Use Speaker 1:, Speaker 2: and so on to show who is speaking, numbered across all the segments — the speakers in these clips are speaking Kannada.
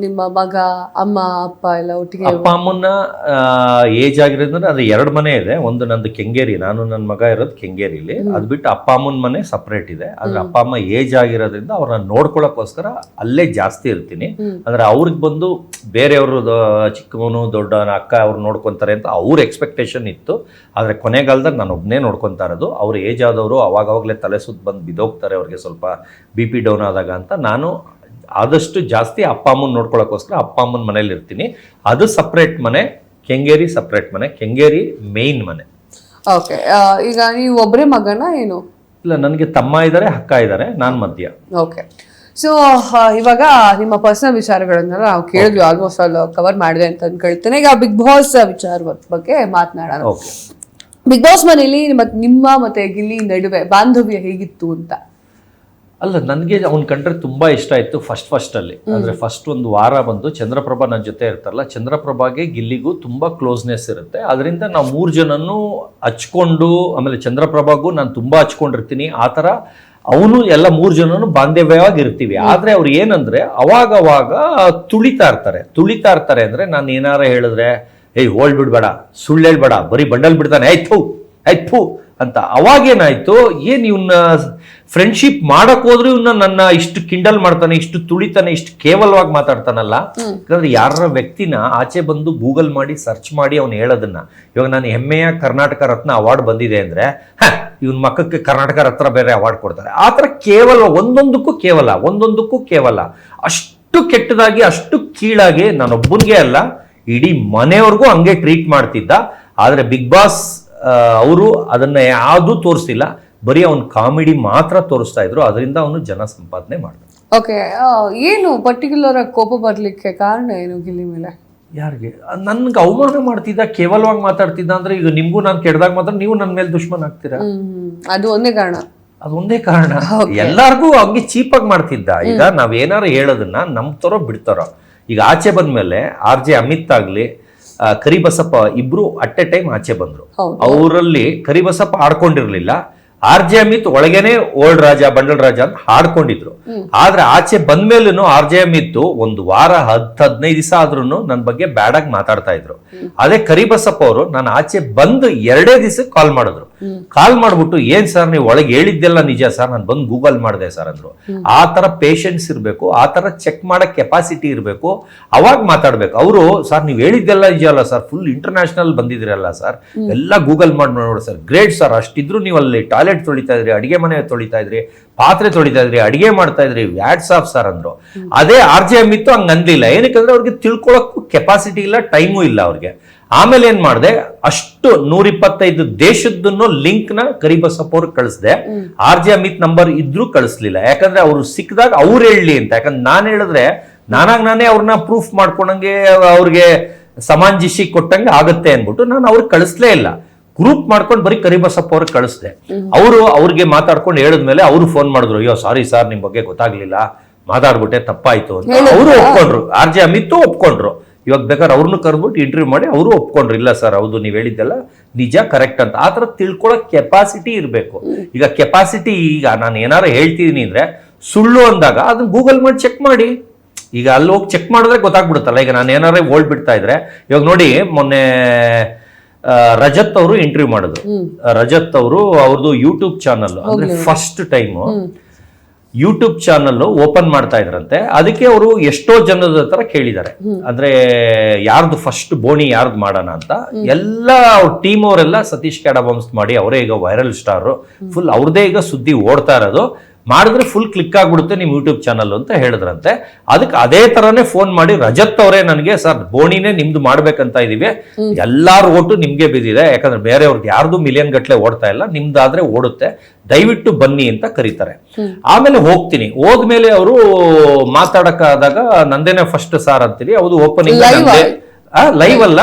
Speaker 1: ನಿಮ್ಮ ಮಗ ಅಮ್ಮ ಅಪ್ಪ ಎಲ್ಲ ಒಟ್ಟಿಗೆ?
Speaker 2: ಅಪ್ಪ ಅಮ್ಮನ ಏಜ್ ಆಗಿರೋದಂದ್ರೆ ಅದು 2 ಮನೆ ಇದೆ. ಒಂದು ನಂದು ಕೆಂಗೇರಿ, ನಾನು ನನ್ನ ಮಗ ಇರೋದು ಕೆಂಗೇರಿಲಿ. ಅದು ಬಿಟ್ಟು ಅಪ್ಪ ಅಮ್ಮನ ಮನೆ ಸಪ್ರೇಟ್ ಇದೆ. ಆದ್ರೆ ಅಪ್ಪ ಅಮ್ಮ ಏಜ್ ಆಗಿರೋದ್ರಿಂದ ಅವ್ರನ್ನ ನೋಡ್ಕೊಳಕ್ಕೋಸ್ಕರ ಅಲ್ಲೇ ಜಾಸ್ತಿ ಇರ್ತೀನಿ. ಅಂದ್ರೆ ಅವ್ರಿಗೆ ಬಂದು ಬೇರೆಯವರು ಚಿಕ್ಕವನು ದೊಡ್ಡ ಅಕ್ಕ ಅವ್ರು ನೋಡ್ಕೊಂತಾರೆ ಅಂತ ಅವ್ರ ಎಕ್ಸ್ಪೆಕ್ಟೇಷನ್ ಇತ್ತು. ಆದ್ರೆ ಕೊನೆಗಾಲದಲ್ಲಿ ನಾನು ಒಬ್ಬನೇ ನೋಡ್ಕೊತಾ ಇರೋದು. ಅವ್ರು ಏಜ್ ಆದವರು ಅವಾಗವಾಗಲೇ ತಲೆ ಸುತ್ತ ಬಂದು ಬಿದ್ದೋಗ್ತಾರೆ, ಅವ್ರಿಗೆ ಸ್ವಲ್ಪ BP ಡೌನ್ ಆದಾಗ ಅಂತ. ನಾನು ಆದಷ್ಟು ಜಾಸ್ತಿ ಅಪ್ಪ ಅಮ್ಮನ ನೋಡ್ಕೊಳ್ಳೋಕ್ಕೋಸ್ಕರ ಅಪ್ಪ ಅಮ್ಮನ ಮನೇಲಿ ಇರ್ತೀನಿ. ಅದು ಸಪ್ರೇಟ್ ಮನೆ, ಕೆಂಗೇರಿ ಸಪ್ರೇಟ್ ಮನೆ, ಕೆಂಗೇರಿ ಮೇನ್ ಮನೆ.
Speaker 1: ಓಕೆ, ಈಗ ನೀವು ಒಬ್ಬರೇ ಮಗನ ಏನು?
Speaker 2: ಇಲ್ಲ, ನನಗೆ ತಮ್ಮ ಇದ್ದಾರೆ, ಅಕ್ಕ ಇದ್ದಾರೆ, ನಾನು ಮಧ್ಯ.
Speaker 1: ಓಕೆ, ಸೊ ಇವಾಗ ನಿಮ್ಮ ಪರ್ಸನಲ್ ವಿಚಾರಗಳನ್ನೆಲ್ಲ ನಾವು ಕೇಳಿದ್ವಿ, ಆಲ್ಮೋಸ್ಟ್ ಆಲ್ ಕವರ್ ಮಾಡಿದೆ ಅಂತ ಅನ್ಕೊಳ್ತೇನೆ. ಈಗ ಬಿಗ್ ಬಾಸ್ ವಿಚಾರದ ಬಗ್ಗೆ ಮಾತನಾಡೋಣ.
Speaker 2: ಓಕೆ,
Speaker 1: ಬಿಗ್ ಬಾಸ್ ಮನೆಯಲ್ಲಿ ನಿಮ್ಮ ಮತ್ತೆ ಗಿಲ್ಲಿ ನಡುವೆ ಬಾಂಧವ್ಯ ಹೇಗಿತ್ತು ಅಂತ?
Speaker 2: ಅಲ್ಲ, ನನಗೆ ಅವ್ನ ಕಂಡ್ರೆ ತುಂಬ ಇಷ್ಟ ಆಯಿತು ಫಸ್ಟಲ್ಲಿ. ಅಂದರೆ ಫಸ್ಟ್ ಒಂದು ವಾರ ಬಂದು ಚಂದ್ರಪ್ರಭಾ ನನ್ನ ಜೊತೆ ಇರ್ತಾರಲ್ಲ, ಚಂದ್ರಪ್ರಭಾಗೆ ಗಿಲ್ಲಿಗೂ ತುಂಬ ಕ್ಲೋಸ್ನೆಸ್ ಇರುತ್ತೆ. ಅದರಿಂದ ನಾವು 3 ಜನನೂ ಹಚ್ಕೊಂಡು, ಆಮೇಲೆ ಚಂದ್ರಪ್ರಭಾಗೂ ನಾನು ತುಂಬ ಹಚ್ಕೊಂಡಿರ್ತೀನಿ. ಆ ಥರ ಅವನು ಎಲ್ಲ 3 ಜನನು ಬಾಂಧವ್ಯವಾಗಿ ಇರ್ತೀವಿ. ಆದರೆ ಅವ್ರು ಏನಂದರೆ ಅವಾಗವಾಗ ತುಳಿತಾ ಇರ್ತಾರೆ. ಅಂದರೆ ನಾನು ಏನಾರ ಹೇಳಿದ್ರೆ ಏಯ್ ಹೋಲ್ಡ್ ಬಿಡ್ಬೇಡ, ಸುಳ್ಳು ಹೇಳ್ಬೇಡ, ಬರೀ ಬಂಡಲ್ ಬಿಡ್ತಾನೆ, ಆಯ್ತು ಅಂತ. ಅವಾಗೇನಾಯ್ತು, ಏನು ಇವನ್ನ ಫ್ರೆಂಡ್ಶಿಪ್ ಮಾಡಕ್ ಹೋದ್ರು ಇವನ್ನ ನನ್ನ ಇಷ್ಟು ಕಿಂಡಲ್ ಮಾಡ್ತಾನೆ, ಇಷ್ಟು ತುಳಿತಾನೆ, ಇಷ್ಟು ಕೇವಲವಾಗಿ ಮಾತಾಡ್ತಾನಲ್ಲ. ಯಾಕಂದ್ರೆ ಯಾರ ವ್ಯಕ್ತಿನ ಆಚೆ ಬಂದು ಗೂಗಲ್ ಮಾಡಿ ಸರ್ಚ್ ಮಾಡಿ ಅವ್ನು ಹೇಳೋದನ್ನ, ಇವಾಗ ನಾನು ಹೆಮ್ಮೆಯ ಕರ್ನಾಟಕ ರತ್ನ ಅವಾರ್ಡ್ ಬಂದಿದೆ ಅಂದ್ರೆ ಇವನ್ ಮಕ್ಕಕ್ಕೆ ಕರ್ನಾಟಕ ರತ್ನ ಬೇರೆ ಅವಾರ್ಡ್ ಕೊಡ್ತಾರೆ. ಆ ಥರ ಕೇವಲ ಒಂದೊಂದಕ್ಕೂ ಕೇವಲ ಅಷ್ಟು ಕೆಟ್ಟದಾಗಿ, ಅಷ್ಟು ಕೀಳಾಗಿ ನಾನೊಬ್ಬನಿಗೆ ಅಲ್ಲ ಇಡೀ ಮನೆಯವ್ರಿಗೂ ಹಂಗೆ ಟ್ರೀಟ್ ಮಾಡ್ತಿದ್ದ. ಆದ್ರೆ ಬಿಗ್ ಬಾಸ್ ಅವರು ಅದನ್ನ ಯಾವುದು ತೋರಿಸ್ತಿಲ್ಲ, ಬರೀ ಅವ್ನ ಕಾಮಿಡಿ ಮಾತ್ರ ತೋರಿಸ್ತಾ ಇದ್ರು. ಅದರಿಂದ ಅವನು ಜನ ಸಂಪಾದನೆ ಮಾಡ್ದ.
Speaker 1: ಓಕೆ, ಏನು ಪರ್ಟಿಕ್ಯುಲರ್ ಕೋಪ ಬರ್ಲಿಕ್ಕೆ ಕಾರಣ ಏನು ಗಿಲ್ಲಿ ಮೇಲೆ?
Speaker 2: ಯಾರಿಗೆ? ನನ್ಗೆ ಅವಮಾನ ಮಾಡ್ತಿದ್ದ, ಕೇವಲವಾಗಿ ಮಾತಾಡ್ತಿದ್ದ. ಅಂದ್ರೆ ಈಗ ನಿಮ್ಗೂ ನಾನು ಕೆಡ್ದಾಗ ಮಾತ್ರ ನೀವು ನನ್ನ ಮೇಲೆ ದುಶ್ಮನ್ ಆಗ್ತೀರಾ?
Speaker 1: ಅದು ಒಂದೇ ಕಾರಣ.
Speaker 2: ಎಲ್ಲಾರ್ಗೂ ಹಂಗೆ ಚೀಪಾಗಿ ಮಾಡ್ತಿದ್ದ. ಈಗ ನಾವೇನಾರು ಹೇಳೋದನ್ನ ನಂಬ್ತಾರೋ ಬಿಡ್ತಾರೋ. ಈಗ ಆಚೆ ಬಂದ್ಮೇಲೆ RJ ಅಮಿತ್ ಆಗ್ಲಿ, ಕರಿಬಸಪ್ಪ ಇಬ್ರು ಅಟ್ ಎ ಟೈಮ್ ಆಚೆ ಬಂದ್ರು. ಅವರಲ್ಲಿ ಕರಿಬಸಪ್ಪ ಆಡ್ಕೊಂಡಿರ್ಲಿಲ್ಲ, RJ ಅಮಿತ್ ಒಳಗೇನೆ ಓಲ್ಡ್ ರಾಜ ಬಂಡಲ್ ರಾಜ ಅಂತ ಹಾಡ್ಕೊಂಡಿದ್ರು. ಆದ್ರೆ ಆಚೆ ಬಂದ್ಮೇಲೂ RJ ಅಮಿತ್ ಒಂದು ವಾರ 10-15 ದಿವಸ ಆದ್ರೂ ನನ್ನ ಬಗ್ಗೆ ಬ್ಯಾಡ್ ಆಗಿ ಮಾತಾಡ್ತಾ ಇದ್ರು. ಅದೇ ಕರಿಬಸಪ್ಪ ಅವರು ನಾನು ಆಚೆ ಬಂದು 2 ದಿವಸಕ್ಕೆ ಕಾಲ್ ಮಾಡ್ಬಿಟ್ಟು ಏನ್ ಸರ್ ನೀವು ಒಳಗೆ ಹೇಳಿದ್ದೆಲ್ಲ ನಿಜ ಸರ್, ನಾನು ಬಂದು ಗೂಗಲ್ ಮಾಡಿದೆ ಸರ್ ಅಂದ್ರು. ಆ ತರ ಪೇಷನ್ಸ್ ಇರ್ಬೇಕು, ಆ ತರ ಚೆಕ್ ಮಾಡಕ್ ಕೆಪಾಸಿಟಿ ಇರ್ಬೇಕು, ಅವಾಗ ಮಾತಾಡ್ಬೇಕು. ಅವರು ಸರ್ ನೀವು ಹೇಳಿದ್ದೆಲ್ಲ ನಿಜ ಅಲ್ಲ ಸರ್, ಫುಲ್ ಇಂಟರ್ನ್ಯಾಷನಲ್ ಬಂದಿದ್ರಲ್ಲ ಸರ್, ಎಲ್ಲ ಗೂಗಲ್ ಮಾಡಿ ನೋಡಿ ಸರ್, ಗ್ರೇಟ್ ಸರ್, ಅಷ್ಟಿದ್ರು ನೀವು ಅಲ್ಲಿ ಟಾಯ್ಲೆಟ್ ತೊಳಿತಾ ಇದ್ರಿ, ಅಡಿಗೆ ಮನೆ ತೊಳಿತಾ ಇದ್ರಿ, ಪಾತ್ರೆ ತೊಳಿತಾ ಇದ್ರಿ, ಅಡಿಗೆ ಮಾಡ್ತಾ ಇದ್ರಿ, ವ್ಯಾಟ್ಸ್ ಆಫ್ ಸರ್ ಅಂದ್ರು. ಅದೇ RJ ಅಮಿತ್ ಹಂಗ ಅಂದಿಲ್ಲ. ಏನಕ್ಕಂದ್ರೆ ಅವ್ರಿಗೆ ತಿಳ್ಕೊಳಕ್ಕೂ ಕೆಪಾಸಿಟಿ ಇಲ್ಲ, ಟೈಮು ಇಲ್ಲ ಅವ್ರಿಗೆ. ಆಮೇಲೆ ಏನ್ ಮಾಡಿದೆ, ಅಷ್ಟು 125 ದೇಶದನ್ನು ಲಿಂಕ್ ನ ಕರಿಬಸಪ್ಪ ಅವ್ರಿಗೆ ಕಳಿಸ್ದೆ. RJ ಅಮಿತ್ ನಂಬರ್ ಇದ್ರೂ ಕಳಿಸ್ಲಿಲ್ಲ, ಯಾಕಂದ್ರೆ ಅವ್ರು ಸಿಕ್ಕಿದಾಗ ಅವ್ರು ಹೇಳಲಿ ಅಂತ. ಯಾಕಂದ್ರೆ ನಾನು ಹೇಳಿದ್ರೆ ನಾನೇ ಅವ್ರನ್ನ ಪ್ರೂಫ್ ಮಾಡ್ಕೊಂಡಂಗೆ, ಅವ್ರಿಗೆ ಸಮಾಂಜಿಸಿ ಕೊಟ್ಟಂಗೆ ಆಗುತ್ತೆ ಅನ್ಬಿಟ್ಟು ನಾನು ಅವ್ರಿಗೆ ಕಳಿಸ್ಲೇ ಇಲ್ಲ. ಗ್ರೂಪ್ ಮಾಡ್ಕೊಂಡು ಬರೀ ಕರಿಬಸಪ್ಪ ಅವ್ರಿಗೆ ಕಳಿಸ್ದೆ. ಅವ್ರಿಗೆ ಮಾತಾಡ್ಕೊಂಡು ಹೇಳಿದ್ಮೇಲೆ ಅವರು ಫೋನ್ ಮಾಡಿದ್ರು, ಅಯ್ಯೋ ಸಾರಿ ಸರ್, ನಿಮ್ ಬಗ್ಗೆ ಗೊತ್ತಾಗ್ಲಿಲ್ಲ, ಮಾತಾಡ್ಬಿಟ್ಟೆ, ತಪ್ಪಾಯ್ತು ಅಂತ. ಅವರು ಒಪ್ಕೊಂಡ್ರು, RJ ಅಮಿತ್ ಒಪ್ಕೊಂಡ್ರು. ಇವಾಗ ಬೇಕಾದ್ರೆ ಅವ್ರನ್ನು ಕರ್ಬಿಟ್ಟು ಇಂಟರ್ವ್ಯೂ ಮಾಡಿ ಅವರು ಒಪ್ಕೊಂಡ್ರು, ಇಲ್ಲ ಸರ್ ಹೌದು ನೀವು ಹೇಳಿದ್ದೆಲ್ಲ ನಿಜ, ಕರೆಕ್ಟ್ ಅಂತ. ಆ ಥರ ತಿಳ್ಕೊಳಕ್ ಕೆಪಾಸಿಟಿ ಇರಬೇಕು. ಈಗ ಕೆಪಾಸಿಟಿ, ಈಗ ನಾನು ಏನಾರು ಹೇಳ್ತಿದ್ದೀನಿ ಅಂದ್ರೆ ಸುಳ್ಳು ಅಂದಾಗ ಅದನ್ನ ಗೂಗಲ್ ಮಾಡಿ ಚೆಕ್ ಮಾಡಿ. ಈಗ ಅಲ್ಲಿ ಹೋಗಿ ಚೆಕ್ ಮಾಡಿದ್ರೆ ಗೊತ್ತಾಗ್ಬಿಡುತ್ತಲ್ಲ. ಈಗ ನಾನು ಏನಾರೇ ಓಲ್ಡ್ ಬಿಡ್ತಾ ಇದ್ರೆ, ಇವಾಗ ನೋಡಿ ಮೊನ್ನೆ ರಜತ್ ಅವರು ಇಂಟರ್ವ್ಯೂ ಮಾಡಿದ್ರು. ರಜತ್ ಅವರು ಅವ್ರದ್ದು ಯೂಟ್ಯೂಬ್ ಚಾನಲ್, ಅಂದ್ರೆ first time YouTube channel open ಮಾಡ್ತಾ ಇದ್ರಂತೆ. ಅದಕ್ಕೆ ಅವರು ಎಷ್ಟೋ ಜನದ ಹತ್ರ ಕೇಳಿದ್ದಾರೆ, ಅಂದ್ರೆ ಯಾರ್ದು ಫಸ್ಟ್ ಬೋಣಿ ಯಾರ್ದು ಮಾಡೋಣ ಅಂತ. ಎಲ್ಲ ಅವ್ರ ಟೀಮ್ ಅವರೆಲ್ಲ ಸತೀಶ್ ಕ್ಯಾಡಬಾಂಬ್ಸ್ ಮಾಡಿ ಅವರೇ ಈಗ ವೈರಲ್ ಸ್ಟಾರ್, ಫುಲ್ ಅವ್ರದೇ ಈಗ ಸುದ್ದಿ ಓಡ್ತಾ ಇರೋದು. ಮಾಡಿದ್ರೆ ಫುಲ್ ಕ್ಲಿಕ್ ಆಗ್ಬಿಡುತ್ತೆ ನಿಮ್ ಯೂಟ್ಯೂಬ್ ಚಾನಲ್ ಅಂತ ಹೇಳಿದ್ರಂತೆ. ಅದಕ್ಕೆ ಅದೇ ತರಾನೇ ಫೋನ್ ಮಾಡಿ ರಜತ್ ಅವರೇ ನನಗೆ, ಸರ್ ಬೋಣಿನೇ ನಿಮ್ದು ಮಾಡ್ಬೇಕಂತ ಇದೀವಿ, ಎಲ್ಲಾರು ಓಟು ನಿಮ್ಗೆ ಬಿದ್ದಿದೆ, ಯಾಕಂದ್ರೆ ಬೇರೆಯವ್ರಿಗೆ ಯಾರ್ದು ಮಿಲಿಯನ್ ಗಟ್ಲೆ ಓಡ್ತಾ ಇಲ್ಲ, ನಿಮ್ದಾದ್ರೆ ಓಡುತ್ತೆ, ದಯವಿಟ್ಟು ಬನ್ನಿ ಅಂತ ಕರೀತಾರೆ. ಆಮೇಲೆ ಹೋಗ್ತೀನಿ. ಹೋದ್ಮೇಲೆ ಅವರು ಮಾತಾಡಕ್ಕಾದಾಗ ನಂದೇನೆ ಫಸ್ಟ್ ಸಾರ್ ಅಂತೀರಿ, ಹೌದು ಓಪನಿಂಗ್ ಲೈವ್ ಅಲ್ಲ,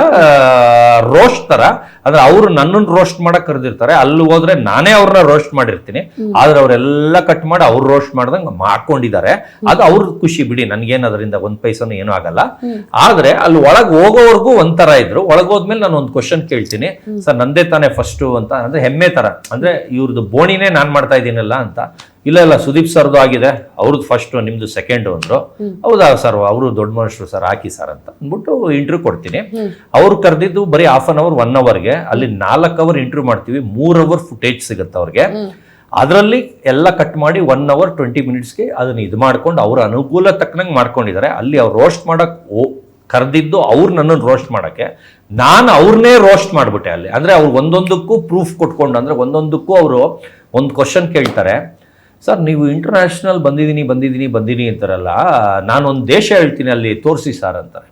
Speaker 2: ರೋಸ್ಟ್ ತರ. ಅಂದ್ರೆ ಅವ್ರು ನನ್ನನ್ನು ರೋಸ್ಟ್ ಮಾಡಕ್ ಕರೆದಿರ್ತಾರೆ, ಅಲ್ಲಿ ಹೋದ್ರೆ ನಾನೇ ಅವ್ರನ್ನ ರೋಸ್ಟ್ ಮಾಡಿರ್ತೀನಿ. ಆದ್ರೆ ಅವರೆಲ್ಲ ಕಟ್ ಮಾಡಿ ಅವ್ರು ರೋಸ್ಟ್ ಮಾಡ್ದಂಗ ಮಾಡ್ಕೊಂಡಿದ್ದಾರೆ. ಅದು ಅವ್ರ ಖುಷಿ ಬಿಡಿ, ನನ್ಗೇನ್ ಅದರಿಂದ 1 ಪೈಸನು ಏನೂ ಆಗಲ್ಲ. ಆದ್ರೆ ಅಲ್ಲಿ ಒಳಗ್ ಹೋಗೋವರೆಗೂ ಒಂಥರ ಇದ್ರು. ಒಳಗೋದ್ಮೇಲೆ ನಾನು ಒಂದು ಕ್ವಶನ್ ಕೇಳ್ತೀನಿ, ಸರ್ ನಂದೇ ತಾನೇ ಫಸ್ಟ್ ಅಂತ, ಅಂದ್ರೆ ಹೆಮ್ಮೆ ತರ, ಅಂದ್ರೆ ಇವ್ರದ್ದು ಬೋಣಿನೇ ನಾನ್ ಮಾಡ್ತಾ ಇದ್ದೀನಲ್ಲ ಅಂತ. ಇಲ್ಲ ಸುದೀಪ್ ಸರ್ದು ಆಗಿದೆ, ಅವ್ರದ್ದು ಫಸ್ಟ್, ನಿಮ್ದು ಸೆಕೆಂಡ್ ಅಂದ್ರು. ಹೌದಾ ಸರ್, ಅವರು ದೊಡ್ಡ ಮನುಷ್ಯರು ಸರ್, ಹಾಕಿ ಸರ್ ಅಂತ ಅಂದ್ಬಿಟ್ಟು ಇಂಟರ್ವ್ಯೂ ಕೊಡ್ತೀನಿ. ಅವ್ರು ಕರೆದಿದ್ದು ಬರೀ 1/2 hour 1 hourಗೆ, ಅಲ್ಲಿ 4 hour ಇಂಟರ್ವ್ಯೂ ಮಾಡ್ತೀವಿ, 3 hour ಫುಟೇಜ್ ಸಿಗುತ್ತೆ ಅವ್ರಿಗೆ. ಅದರಲ್ಲಿ ಎಲ್ಲ ಕಟ್ ಮಾಡಿ 1 hour 20 minutesಗೆ ಅದನ್ನ ಇದು ಮಾಡ್ಕೊಂಡು ಅವ್ರ ಅನುಕೂಲ ತಕ್ಕನಂಗೆ ಮಾಡ್ಕೊಂಡಿದ್ದಾರೆ. ಅಲ್ಲಿ ಅವ್ರು ರೋಸ್ಟ್ ಮಾಡಕ್ ಕರೆದಿದ್ದು ಅವ್ರು ನನ್ನನ್ನು ರೋಸ್ಟ್ ಮಾಡಕ್ಕೆ, ನಾನು ಅವ್ರನ್ನೇ ರೋಸ್ಟ್ ಮಾಡ್ಬಿಟ್ಟೆ ಅಲ್ಲಿ. ಅಂದ್ರೆ ಅವ್ರು ಒಂದೊಂದಕ್ಕೂ ಪ್ರೂಫ್ ಕೊಟ್ಕೊಂಡು, ಅಂದ್ರೆ ಒಂದೊಂದಕ್ಕೂ ಅವರು ಒಂದು ಕ್ವಶನ್ ಕೇಳ್ತಾರೆ. ಸರ್ ನೀವು ಇಂಟರ್ನ್ಯಾಷನಲ್ ಬಂದಿದ್ದೀನಿ ಅಂತಾರಲ್ಲ, ನಾನೊಂದು ದೇಶ ಹೇಳ್ತೀನಿ ಅಲ್ಲಿ ತೋರಿಸಿ ಸರ್ ಅಂತಾರೆ.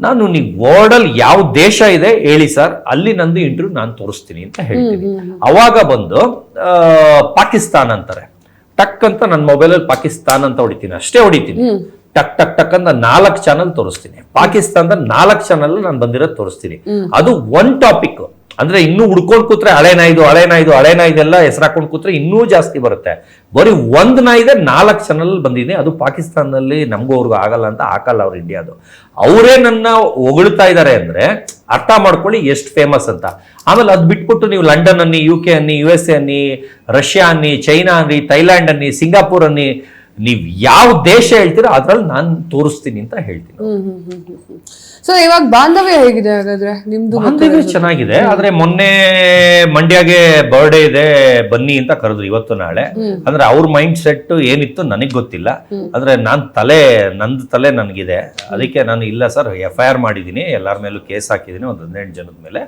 Speaker 2: ನಾನು ನೀವು ವರ್ಲ್ಡಲ್ಲಿ ಯಾವ ದೇಶ ಇದೆ ಹೇಳಿ ಸರ್, ಅಲ್ಲಿ ನಂದು ಇಂಟರ್ವ್ಯೂ ನಾನು ತೋರಿಸ್ತೀನಿ ಅಂತ ಹೇಳ್ತೀನಿ. ಅವಾಗ ಬಂದು ಪಾಕಿಸ್ತಾನ್ ಅಂತಾರೆ. ಟಕ್ ಅಂತ ನನ್ನ ಮೊಬೈಲಲ್ಲಿ ಪಾಕಿಸ್ತಾನ್ ಅಂತ ಹೊಡಿತೀನಿ, ಅಷ್ಟೇ ಹೊಡಿತೀನಿ. ಟಕ್ ಟಕ್ ಟಕ್ ಅಂತ 4 ಚಾನಲ್ ತೋರಿಸ್ತೀನಿ. ಪಾಕಿಸ್ತಾನದ 4 ಚಾನಲ್ ನಾನು ಬಂದಿರೋದು ತೋರಿಸ್ತೀನಿ. ಅದು ಒನ್ ಟಾಪಿಕ್. ಅಂದ್ರೆ ಇನ್ನೂ ಹುಡ್ಕೊಂಡು ಕೂತ್ರೆ ಹಳೆ ನಾಯ್ದೆಲ್ಲ ಹೆಸರಾಕೊಂಡು ಕೂತ್ರೆ ಇನ್ನೂ ಜಾಸ್ತಿ ಬರುತ್ತೆ. ಬರೀ ಒಂದು ನಾಯಿದೆ 4 ಚಾನಲ್ ಬಂದಿದೆ. ಅದು ಪಾಕಿಸ್ತಾನದಲ್ಲಿ ನಮಗೂ ಅವ್ರಿಗೂ ಆಗಲ್ಲ ಅಂತ ಹಾಕಲ್ಲ ಅವ್ರು ಇಂಡಿಯಾದು. ಅವರೇ ನನ್ನ ಹೊಗಳ್ತಾ ಇದ್ದಾರೆ ಅಂದ್ರೆ ಅರ್ಥ ಮಾಡ್ಕೊಳ್ಳಿ ಎಷ್ಟು ಫೇಮಸ್ ಅಂತ. ಆಮೇಲೆ ಅದ್ ಬಿಟ್ಬಿಟ್ಟು ನೀವು ಲಂಡನ್ ಅನ್ನಿ, UK ಅನ್ನಿ, USA ಅನ್ನಿ, ರಷ್ಯಾ ಅನ್ನಿ, ಚೈನಾ ಅನ್ನಿ, ಥೈಲ್ಯಾಂಡ್ ಅನ್ನಿ, ಸಿಂಗಾಪುರ್ ಅನ್ನಿ, ನೀವ್ ಯಾವ ದೇಶ ಹೇಳ್ತೀರೋ ಅದ್ರಲ್ಲಿ ನಾನು ತೋರಿಸ್ತೀನಿ ಅಂತ ಹೇಳ್ತೀನಿ.
Speaker 1: ಸೊ ಇವಾಗ ಬಾಂಧವ್ಯ ಹೇಗಿದೆ ಹಾಗಾದ್ರೆ ನಿಮ್ದು?
Speaker 2: ಬಾಂಧವ್ಯ ಚೆನ್ನಾಗಿದೆ. ಆದ್ರೆ ಮೊನ್ನೆ ಮಂಡ್ಯಗೆ ಬರ್ಡೇ ಇದೆ ಬನ್ನಿ ಅಂತ ಕರೆದ್ರು, ಇವತ್ತು ನಾಳೆ. ಅಂದ್ರೆ ಅವ್ರ ಮೈಂಡ್ ಸೆಟ್ ಏನಿತ್ತು ನನಗ್ ಗೊತ್ತಿಲ್ಲ. ಅಂದ್ರೆ ನಂದು ತಲೆ ನನಗಿದೆ. ಅದಕ್ಕೆ ನಾನು ಇಲ್ಲ ಸರ್, FIR ಮಾಡಿದೀನಿ, ಎಲ್ಲಾರ ಮೇಲೂ ಕೇಸ್ ಹಾಕಿದೀನಿ, ಒಂದು 18 ಜನದ ಮೇಲೆ.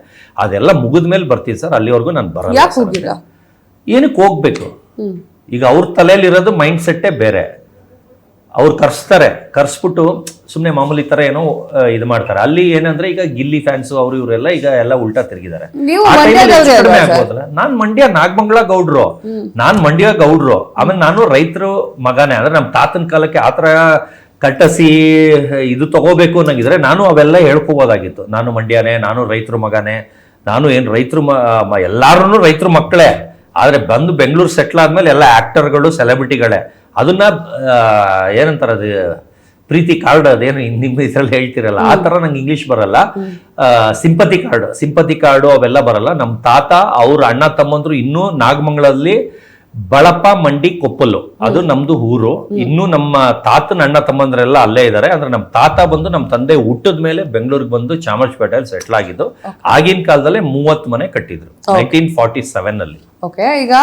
Speaker 2: ಅದೆಲ್ಲ ಮುಗಿದ ಮೇಲೆ ಬರ್ತೀನಿ ಸರ್, ಅಲ್ಲಿವರೆಗೂ ನಾನು ಬರಲ್ಲ. ಏನಕ್ಕೆ ಹೋಗ್ಬೇಕು? ಈಗ ಅವ್ರ ತಲೆಯಲ್ಲಿರೋದು ಮೈಂಡ್ ಸೆಟ್ಟೇ ಬೇರೆ. ಅವ್ರು ಕರ್ಸ್ಬಿಟ್ಟು ಸುಮ್ಮನೆ ಮಾಮೂಲಿ ತರ ಏನೋ ಇದು ಮಾಡ್ತಾರೆ. ಅಲ್ಲಿ ಏನಂದ್ರೆ ಈಗ ಗಿಲ್ಲಿ ಫ್ಯಾನ್ಸ್ ಅವರು ಇವರೆಲ್ಲ ಈಗ ಎಲ್ಲ ಉಲ್ಟಾ ತಿರುಗಿದ್ದಾರೆ. ನಾನ್ ಮಂಡ್ಯ ನಾಗಮಂಗಲ ಗೌಡ್ರು, ಆಮೇಲೆ ನಾನು ರೈತರು ಮಗನೇ. ಅಂದ್ರೆ ನಮ್ಮ ತಾತನ ಕಾಲಕ್ಕೆ ಆತರ ಕಟ್ಟಸಿ ಇದು ತಗೋಬೇಕು ಅನ್ನಂಗಿದ್ರೆ ನಾನು ಅವೆಲ್ಲ ಹೇಳ್ಕೋಬೋದಾಗಿತ್ತು. ನಾನು ಮಂಡ್ಯನೇ, ನಾನು ರೈತರು ಮಗನೇ, ನಾನು ಏನ್ ರೈತರು ಎಲ್ಲಾರು ರೈತರು ಮಕ್ಕಳೇ. ಆದ್ರೆ ಬಂದು ಬೆಂಗಳೂರು ಸೆಟ್ಲ್ ಆದ್ಮೇಲೆ ಎಲ್ಲ ಆಕ್ಟರ್ಗಳು, ಸೆಲೆಬ್ರಿಟಿಗಳೇ. ಅದನ್ನ ಏನಂತಾರ, ಅದು ಪ್ರೀತಿ ಕಾರ್ಡ್, ಅದೇನು ನಿಮ್ಮ ಇದ್ರಲ್ಲಿ ಹೇಳ್ತಿರಲ್ಲ, ಆ ತರ ನಂಗೆ ಇಂಗ್ಲಿಷ್ ಬರಲ್ಲ. ಸಿಂಪತಿ ಕಾರ್ಡು ಅವೆಲ್ಲ ಬರಲ್ಲ. ನಮ್ಮ ತಾತ ಅವ್ರ ಅಣ್ಣ ತಮ್ಮಂದ್ರು ಇನ್ನೂ ನಾಗಮಂಗಲದಲ್ಲಿ ಬಳಪ, ಮಂಡಿ, ಕೊಪ್ಪಲು ಅದು ನಮ್ದು ಊರು. ಇನ್ನು ನಮ್ಮ ತಾತನ ಅಣ್ಣ ತಮ್ಮಂದ್ರೆಲ್ಲ ಅಲ್ಲೇ ಇದ್ದಾರೆ. ಅಂದ್ರೆ ನಮ್ಮ ತಾತ ಬಂದು ನಮ್ಮ ತಂದೆ ಹುಟ್ಟದ ಮೇಲೆ ಬೆಂಗಳೂರಿಗೆ ಬಂದು ಚಾಮರಾಜಪೇಟೆಯಲ್ಲಿ ಸೆಟ್ಲ್ ಆಗಿದ್ದು. ಆಗಿನ ಕಾಲದಲ್ಲೇ 30 ಮನೆ ಕಟ್ಟಿದ್ರು 1947 ಅಲ್ಲಿ.
Speaker 1: ಓಕೆ, ಈಗ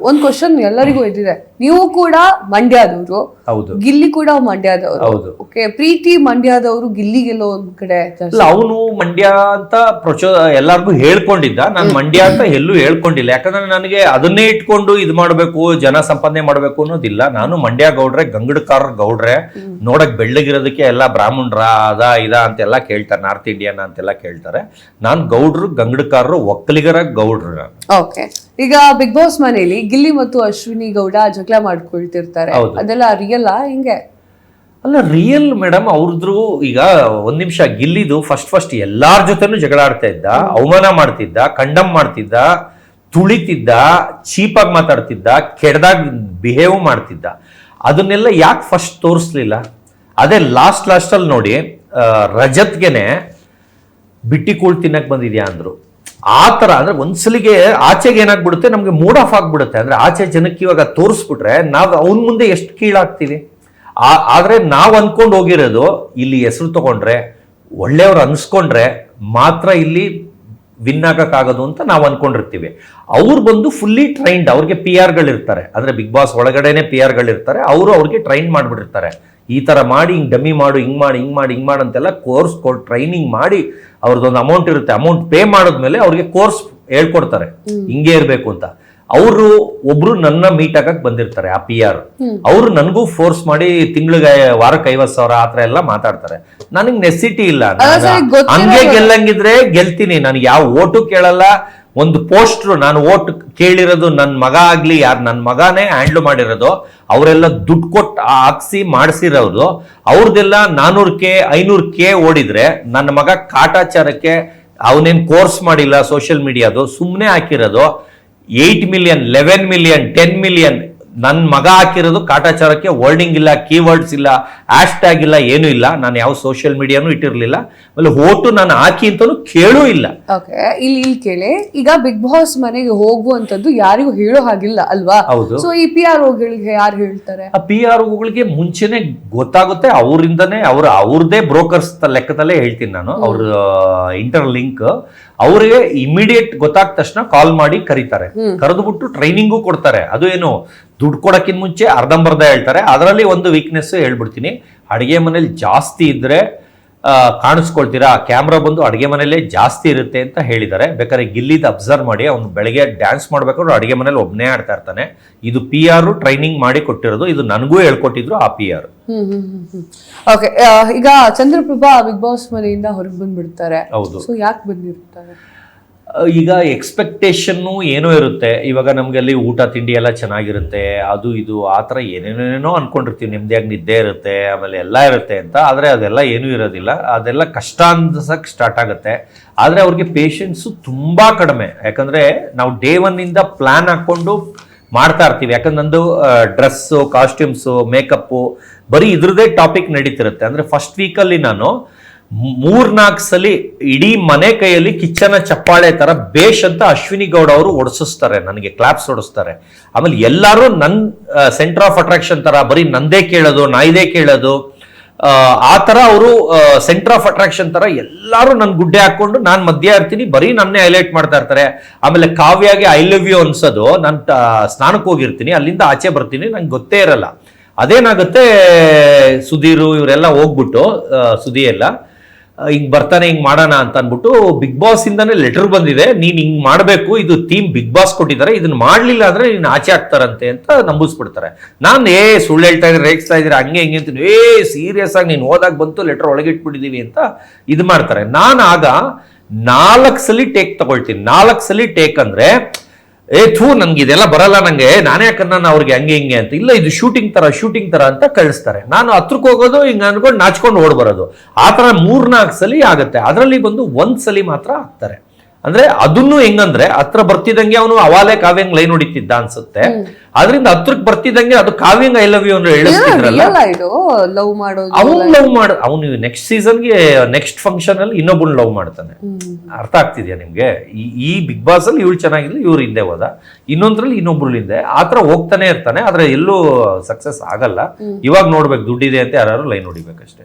Speaker 1: ಒಂದ್ ಕ್ವಶನ್ ಎಲ್ಲರಿಗೂ ಇದ್ದಿದೆ. ನೀವು ಕೂಡ ಮಂಡ್ಯದವರು,
Speaker 2: ಹೌದು.
Speaker 1: ಗಿಲ್ಲಿ ಕೂಡ ಮಂಡ್ಯದವರು,
Speaker 2: ಹೌದು.
Speaker 1: ಓಕೆ. ಪ್ರೀತಿ ಮಂಡ್ಯದವರು, ಗಿಲ್ಲಿಗೆಲ್ಲೋ ಒಂದ್ ಕಡೆ
Speaker 2: ಅವನು ಮಂಡ್ಯ ಅಂತ ಎಲ್ಲಾರ್ಗು ಹೇಳ್ಕೊಂಡಿದ್ದ. ನಾನು ಮಂಡ್ಯ ಅಂತ ಎಲ್ಲೂ ಹೇಳ್ಕೊಂಡಿಲ್ಲ. ಯಾಕಂದ್ರೆ ನನಗೆ ಅದನ್ನೇ ಇಟ್ಕೊಂಡು ಇದು ಮಾಡ್ಬೇಕು, ಜನ ಸಂಪಾದನೆ ಮಾಡ್ಬೇಕು ಅನ್ನೋದಿಲ್ಲ. ನಾನು ಮಂಡ್ಯ ಗೌಡ್ರೆ, ಗಂಗಡಕಾರ ಗೌಡ್ರೆ, ನೋಡಕ್ ಬೆಳ್ಳಗಿರೋದಕ್ಕೆ ಎಲ್ಲ ಬ್ರಾಹ್ಮಣರ ಇದ ಅಂತೆಲ್ಲ ಕೇಳ್ತಾರೆ, ನಾರ್ತ್ ಇಂಡಿಯನ್ ಅಂತೆಲ್ಲ ಕೇಳ್ತಾರೆ. ನಾನ್ ಗೌಡ್ರು, ಗಂಗಡಕಾರರು, ಒಕ್ಕಲಿಗರ ಗೌಡ್ರು.
Speaker 1: ಓಕೆ, ಈಗ ಬಿಗ್ ಬಾಸ್ ಮನೇಲಿ ಗಿಲ್ಲಿ ಮತ್ತು ಅಶ್ವಿನಿ ಗೌಡ ಜಗಳ ಮಾಡ್ಕೊಳ್ತಿರ್ತಾರೆ, ಅದೆಲ್ಲ ರಿಯಲ್ ಹಿಂಗೆ?
Speaker 2: ಅಲ್ಲ, ರಿಯಲ್ ಮೇಡಮ್. ಅವ್ರದ್ರು ಈಗ ಒಂದ್ ನಿಮಿಷ, ಗಿಲ್ಲಿದು ಫಸ್ಟ್ ಎಲ್ಲಾರ ಜೊತೆನೂ ಜಗಳ ಆಡ್ತಾ ಇದ್ದ, ಅವಮಾನ ಮಾಡ್ತಿದ್ದ, ಕಂಡಮ್ ಮಾಡ್ತಿದ್ದ, ತುಳಿತಿದ್ದ, ಚೀಪಾಗಿ ಮಾತಾಡ್ತಿದ್ದ, ಕೆಡ್ದಾಗ ಬಿಹೇವ್ ಮಾಡ್ತಿದ್ದ. ಅದನ್ನೆಲ್ಲ ಯಾಕೆ ಫಸ್ಟ್ ತೋರಿಸ್ಲಿಲ್ಲ? ಅದೇ ಲಾಸ್ಟ್ ಅಲ್ಲಿ ನೋಡಿ, ರಜತ್ಗೆನೆ ಬಿಟ್ಟಿ ಕೂಳ್ ತಿನ್ನಕ್ ಬಂದಿದ್ಯಾ ಅಂದ್ರು. ಆ ತರ ಅಂದ್ರೆ ಒಂದ್ಸಲಿಗೆ ಆಚೆಗೆ ಏನಾಗ್ಬಿಡುತ್ತೆ, ನಮ್ಗೆ ಮೂಡ್ ಆಫ್ ಆಗ್ಬಿಡುತ್ತೆ. ಅಂದ್ರೆ ಆಚೆ ಜನಕ್ಕೆ ಇವಾಗ ತೋರಿಸ್ಬಿಟ್ರೆ ನಾವು ಅವನ್ ಮುಂದೆ ಎಷ್ಟು ಕೀಳಾಗ್ತೀವಿ. ಆದ್ರೆ ನಾವ್ ಅನ್ಕೊಂಡು ಹೋಗಿರೋದು, ಇಲ್ಲಿ ಹೆಸರು ತಗೊಂಡ್ರೆ, ಒಳ್ಳೆಯವ್ರು ಅನ್ಸ್ಕೊಂಡ್ರೆ ಮಾತ್ರ ಇಲ್ಲಿ ವಿನ್ ಆಗಕ್ಕಾಗೋದು ಅಂತ ನಾವು ಅನ್ಕೊಂಡಿರ್ತೀವಿ. ಅವ್ರು ಬಂದು ಫುಲ್ಲಿ ಟ್ರೈನ್ಡ್, ಅವ್ರಿಗೆ PR ಗಳಿರ್ತಾರೆ. ಅಂದ್ರೆ ಬಿಗ್ ಬಾಸ್ ಒಳಗಡೆನೆ PR ಗಳಿರ್ತಾರೆ. ಅವ್ರಿಗೆ ಟ್ರೈನ್ ಮಾಡ್ಬಿಟ್ಟಿರ್ತಾರೆ. ಈ ತರ ಮಾಡಿ, ಹಿಂಗ್ ಡಮ್ಮಿ ಮಾಡು, ಹಿಂಗ್ ಮಾಡಿ ಅಂತೆಲ್ಲ ಕೋರ್ಸ್ ಟ್ರೈನಿಂಗ್ ಮಾಡಿ, ಅವ್ರದ್ದೊಂದು ಅಮೌಂಟ್ ಇರುತ್ತೆ. ಅಮೌಂಟ್ ಪೇ ಮಾಡಿದ್ಮೇಲೆ ಅವ್ರಿಗೆ ಕೋರ್ಸ್ ಹೇಳ್ಕೊಡ್ತಾರೆ, ಹಿಂಗೆ ಇರ್ಬೇಕು ಅಂತ. ಅವರು ಒಬ್ರು ನನ್ನ ಮೀಟ್ ಆಗಕ್ ಬಂದಿರ್ತಾರೆ, ಆ PR. ಅವ್ರು ನನಗೂ ಫೋರ್ಸ್ ಮಾಡಿ ತಿಂಗಳಿಗೆ ವಾರಕ್ಕೆ 50,000 ಆತರ ಎಲ್ಲ ಮಾತಾಡ್ತಾರೆ. ನನಗ್ ನೆಸಿಟಿ ಇಲ್ಲ. ಹಂಗೆ ಗೆಲ್ಲಂಗಿದ್ರೆ ಗೆಲ್ತೀನಿ. ನಾನು ಯಾವ ಓಟು ಕೇಳಲ್ಲ. ಒಂದು ಪೋಸ್ಟ್ರು, ನಾನು ಓಟ್ ಕೇಳಿರೋದು ನನ್ನ ಮಗ ಆಗ್ಲಿ, ಯಾರು ನನ್ನ ಮಗನೇ ಹ್ಯಾಂಡ್ಲ್ ಮಾಡಿರೋದು, ಅವರೆಲ್ಲ ದುಡ್ಡು ಕೊಟ್ಟು ಹಾಕ್ಸಿ ಮಾಡಿಸಿರೋದು. ಅವ್ರದ್ದೆಲ್ಲ 400K 500K ಓಡಿದ್ರೆ, ನನ್ನ ಮಗ ಕಾಟಾಚಾರಕ್ಕೆ ಅವನೇನ್ ಕೋರ್ಸ್ ಮಾಡಿಲ್ಲ, ಸೋಷಿಯಲ್ ಮೀಡಿಯಾದು ಸುಮ್ಮನೆ ಹಾಕಿರೋದು. 8 million 11 million 10 million ನನ್ನ ಮಗ ಹಾಕಿರೋದು ಕಾಟಾಚಾರಕ್ಕೆ ವರ್ಡಿಂಗ್ ಇಲ್ಲ, ಕೀವರ್ಡ್ಸ್ ಇಲ್ಲ, ಹ್ಯಾಶ್ ಟ್ಯಾಗ್ ಇಲ್ಲ, ಏನೂ ಇಲ್ಲ. ನಾನು ಯಾವ ಸೋಷಿಯಲ್ ಮೀಡಿಯಾನು ಇಟ್ಟಿರ್ಲಿಲ್ಲ. ಆಮೇಲೆ ಓಟು ನಾನು ಹಾಕಿ ಅಂತಾನು ಕೇಳೂ ಇಲ್ಲ.
Speaker 1: ಓಕೆ, ಇಲ್ಲಿ ಕೇಳಿ, ಈಗ ಬಿಗ್ ಬಾಸ್ ಮನೆಗೆ ಹೋಗುವಂತದ್ದು ಯಾರಿಗೂ ಹೇಳೋ ಹಾಗಿಲ್ಲ ಅಲ್ವಾ?
Speaker 2: ಹೌದು.
Speaker 1: ಸೊ ಈ PR ಗಳಿಗೆ ಯಾರು ಹೇಳ್ತಾರೆ?
Speaker 2: ಆ PRಗಳಿಗೆ ಮುಂಚೆನೆ ಗೊತ್ತಾಗುತ್ತೆ, ಅವರಿಂದನೇ ಅವ್ರದೇ ಬ್ರೋಕರ್ಸ್ ಲೆಕ್ಕದಲ್ಲೇ ಹೇಳ್ತೀನಿ ನಾನು. ಅವ್ರ ಇಂಟರ್ ಲಿಂಕ್ ಅವ್ರಿಗೆ ಇಮಿಡಿಯೇಟ್ ಗೊತ್ತಾದ ತಕ್ಷಣ ಕಾಲ್ ಮಾಡಿ ಕರೀತಾರೆ, ಕರೆದುಬಿಟ್ಟು ಟ್ರೈನಿಂಗು ಕೊಡ್ತಾರೆ. ಅದು ಏನು ದುಡ್ಡು ಕೊಡಕ್ಕಿಂತ ಮುಂಚೆ ಅರ್ಧಂಬರ್ಧ ಹೇಳ್ತಾರೆ. ಅದರಲ್ಲಿ ಒಂದು ವೀಕ್ನೆಸ್ ಹೇಳ್ಬಿಡ್ತೀನಿ, ಅಡಿಗೆ ಮನೇಲಿ ಜಾಸ್ತಿ ಇದ್ರೆ ಕಾಣಿಸ್ಕೊಳ್ತೀರಾ, ಕ್ಯಾಮ್ರಾ ಬಂದು ಅಡಿಗೆ ಮನೇಲೆ ಜಾಸ್ತಿ ಇರುತ್ತೆ ಅಂತ ಹೇಳಿದ್ದಾರೆ. ಬೇಕಾದ್ರೆ ಗಿಲ್ಲಿದ್ ಅಬ್ಸರ್ವ್ ಮಾಡಿ, ಅವ್ನು ಬೆಳಗ್ಗೆ ಡ್ಯಾನ್ಸ್ ಮಾಡ್ಬೇಕಾದ್ರೆ ಅಡಿಗೆ ಮನೇಲಿ ಒಬ್ಬನೇ ಆಡ್ತಾ ಇರ್ತಾನೆ. ಇದು PR ಟ್ರೈನಿಂಗ್ ಮಾಡಿ ಕೊಟ್ಟಿರೋದು, ಇದು ನನಗೂ ಹೇಳ್ಕೊಟ್ಟಿದ್ರು ಆ PR.
Speaker 1: ಓಕೆ, ಈಗ ಚಂದ್ರಪ್ರಭಾ ಬಿಗ್ ಬಾಸ್ ಮನೆಯಿಂದ ಹೊರಗೆ ಬಂದ್ಬಿಡ್ತಾರೆ.
Speaker 2: ಹೌದು.
Speaker 1: ಸೊ ಯಾಕೆ ಬಂದಿರ್ತಾರೆ?
Speaker 2: ಈಗ ಎಕ್ಸ್ಪೆಕ್ಟೇಷನ್ನು ಏನೋ ಇರುತ್ತೆ. ಇವಾಗ ನಮ್ಗೆ ಅಲ್ಲಿ ಊಟ ತಿಂಡಿ ಎಲ್ಲ ಚೆನ್ನಾಗಿರುತ್ತೆ, ಅದು ಇದು ಆ ಥರ ಏನೇನೇನೋ ಅನ್ಕೊಂಡಿರ್ತೀವಿ. ನೆಮ್ಮದಿಯಾಗಿ ನಿದ್ದೆ ಇರುತ್ತೆ, ಆಮೇಲೆ ಎಲ್ಲ ಇರುತ್ತೆ ಅಂತ. ಆದರೆ ಅದೆಲ್ಲ ಏನೂ ಇರೋದಿಲ್ಲ. ಅದೆಲ್ಲ ಕಷ್ಟ ಅನ್ಸಕ್ಕೆ ಸ್ಟಾರ್ಟ್ ಆಗುತ್ತೆ. ಆದರೆ ಅವ್ರಿಗೆ ಪೇಷನ್ಸು ತುಂಬ ಕಡಿಮೆ. ಯಾಕಂದರೆ ನಾವು ಡೇ 1 ಪ್ಲ್ಯಾನ್ ಹಾಕ್ಕೊಂಡು ಮಾಡ್ತಾ ಇರ್ತೀವಿ. ಯಾಕಂದ್ರೆ ನಂದು ಡ್ರೆಸ್ಸು, ಕಾಸ್ಟ್ಯೂಮ್ಸು, ಮೇಕಪ್ಪು ಬರೀ ಇದ್ರದ್ದೇ ಟಾಪಿಕ್ ನಡೀತಿರುತ್ತೆ. ಅಂದರೆ ಫಸ್ಟ್ ವೀಕಲ್ಲಿ ನಾನು 3-4 ಸಲ ಇಡೀ ಮನೆ ಕೈಯಲ್ಲಿ ಕಿಚ್ಚನ ಚಪ್ಪಾಳೆ ತರ ಬೇಷ್ ಅಂತ ಅಶ್ವಿನಿ ಗೌಡ ಅವರು ಒಡಿಸ್ತಾರೆ, ನನಗೆ ಕ್ಲಾಪ್ಸ್ ಹೊಡಿಸ್ತಾರೆ. ಆಮೇಲೆ ಎಲ್ಲರೂ ನನ್ನ ಸೆಂಟರ್ ಆಫ್ ಅಟ್ರಾಕ್ಷನ್ ತರ ಬರೀ ನಂದೇ ಕೇಳೋದು, ನಾಯಿದೇ ಕೇಳೋದು, ಆ ತರ ಅವರು ಸೆಂಟರ್ ಆಫ್ ಅಟ್ರಾಕ್ಷನ್ ತರ ಎಲ್ಲರೂ ನನ್ ಗುಡ್ಡೆ ಹಾಕೊಂಡು ನಾನು ಮಧ್ಯ ಇರ್ತೀನಿ, ಬರೀ ನನ್ನೇ ಹೈಲೈಟ್ ಮಾಡ್ತಾ ಇರ್ತಾರೆ. ಆಮೇಲೆ ಕಾವ್ಯಾಗೆ ಐ ಲವ್ ಯು ಅನ್ಸೋದು, ನಾನು ಸ್ನಾನಕ್ಕೆ ಹೋಗಿರ್ತೀನಿ, ಅಲ್ಲಿಂದ ಆಚೆ ಬರ್ತೀನಿ, ನಂಗೆ ಗೊತ್ತೇ ಇರಲ್ಲ. ಅದೇನಾಗುತ್ತೆ, ಸುಧೀರು ಇವರೆಲ್ಲ ಹೋಗ್ಬಿಟ್ಟು ಸುದ್ದಿ ಎಲ್ಲ ಹಿಂಗ್ ಬರ್ತಾನೆ, ಹಿಂಗ್ ಮಾಡೋಣ ಅಂತ ಅನ್ಬಿಟ್ಟು ಬಿಗ್ ಬಾಸ್ ಇಂದಾನೆ ಲೆಟರ್ ಬಂದಿದೆ, ನೀನ್ ಹಿಂಗ್ ಮಾಡ್ಬೇಕು, ಇದು ಥೀಮ್ ಬಿಗ್ ಬಾಸ್ ಕೊಟ್ಟಿದ್ದಾರೆ, ಇದನ್ನ ಮಾಡ್ಲಿಲ್ಲ ಅಂದ್ರೆ ನೀನ್ ಆಚೆ ಹಾಕ್ತಾರಂತೆ ಅಂತ ನಂಬಿಸ್ಬಿಡ್ತಾರೆ. ನಾನು ಸುಳ್ಳು ಹೇಳ್ತಾ ಇದ್ರೆ, ರೇಗಿಸ್ತಾ ಇದ್ರೆ, ಹಂಗೆ ಹಿಂಗೆ ಅಂತ ಸೀರಿಯಸ್ ಆಗಿ ನೀನು ಹೋದಾಗ ಬಂತು ಲೆಟರ್ ಒಳಗಿಟ್ಬಿಟ್ಟಿದೀವಿ ಅಂತ ಇದು ಮಾಡ್ತಾರೆ. ನಾನು ಆಗ 4 ಸಲ ಟೇಕ್ ತಗೊಳ್ತೀನಿ. 4 ಸಲ ಟೇಕ್ ಅಂದ್ರೆ ನನ್ಗೆ ಇದೆಲ್ಲ ಬರಲ್ಲ, ನಂಗೆ ನಾನೇ ಯಾಕಂದ್ರೆ ನಾನು ಅವ್ರಿಗೆ ಹಂಗೆ ಹಿಂಗೆ ಅಂತ. ಇಲ್ಲ, ಇದು ಶೂಟಿಂಗ್ ತರ ಅಂತ ಕಳಿಸ್ತಾರೆ. ನಾನು ಹತ್ರಕ್ಕೆ ಹೋಗೋದು ಹಿಂಗ ಅನ್ಕೊಂಡು ನಾಚ್ಕೊಂಡು ಓಡ್ ಬರೋದು. ಆ ತರ 3-4 ಸಲ ಆಗುತ್ತೆ. ಅದರಲ್ಲಿ ಬಂದು 1 ಸಲ ಮಾತ್ರ ಆಗ್ತಾರೆ. ಅಂದ್ರೆ ಅದನ್ನು ಹೆಂಗಂದ್ರೆ ಹತ್ರ ಬರ್ತಿದಂಗೆ ಅವನು ಅವಾಲೆ ಕಾವ್ಯಂಗ್ ಲೈನ್ ಹೊಡಿತಿದ್ದ ಅನ್ಸುತ್ತೆ. ಅದರಿಂದ ಹತ್ರಕ್ಕೆ ಬರ್ತಿದಂಗೆ ಅದು ಕಾವ್ಯಂಗ್ ಐ ಲವ್ ಯು ಅಂದ್ರೆ ಹೇಳಿದ್ರಲ್ಲ, ಅವನು ನೆಕ್ಸ್ಟ್ ಸೀಸನ್ಗೆ ನೆಕ್ಸ್ಟ್ ಫಂಕ್ಷನ್ ಅಲ್ಲಿ ಇನ್ನೊಬ್ಬನ್ ಲವ್ ಮಾಡ್ತಾನೆ. ಅರ್ಥ ಆಗ್ತಿದ್ಯಾ ನಿಮ್ಗೆ? ಈ ಬಿಗ್ ಬಾಸ್ ಅಲ್ಲಿ ಇವ್ರು ಚೆನ್ನಾಗಿಲ್ಲ, ಇವ್ರು ಹಿಂದೆ ಹೋದ, ಇನ್ನೊಂದ್ರಲ್ಲಿ ಇನ್ನೊಬ್ರು ಹಿಂದೆ, ಆತರ ಹೋಗ್ತಾನೆ ಇರ್ತಾನೆ. ಆದ್ರೆ ಎಲ್ಲೂ ಸಕ್ಸಸ್ ಆಗಲ್ಲ. ಇವಾಗ ನೋಡ್ಬೇಕು, ದುಡ್ಡಿದೆ ಅಂತ ಯಾರು ಲೈನ್ ಹೊಡಿಬೇಕಷ್ಟೇ.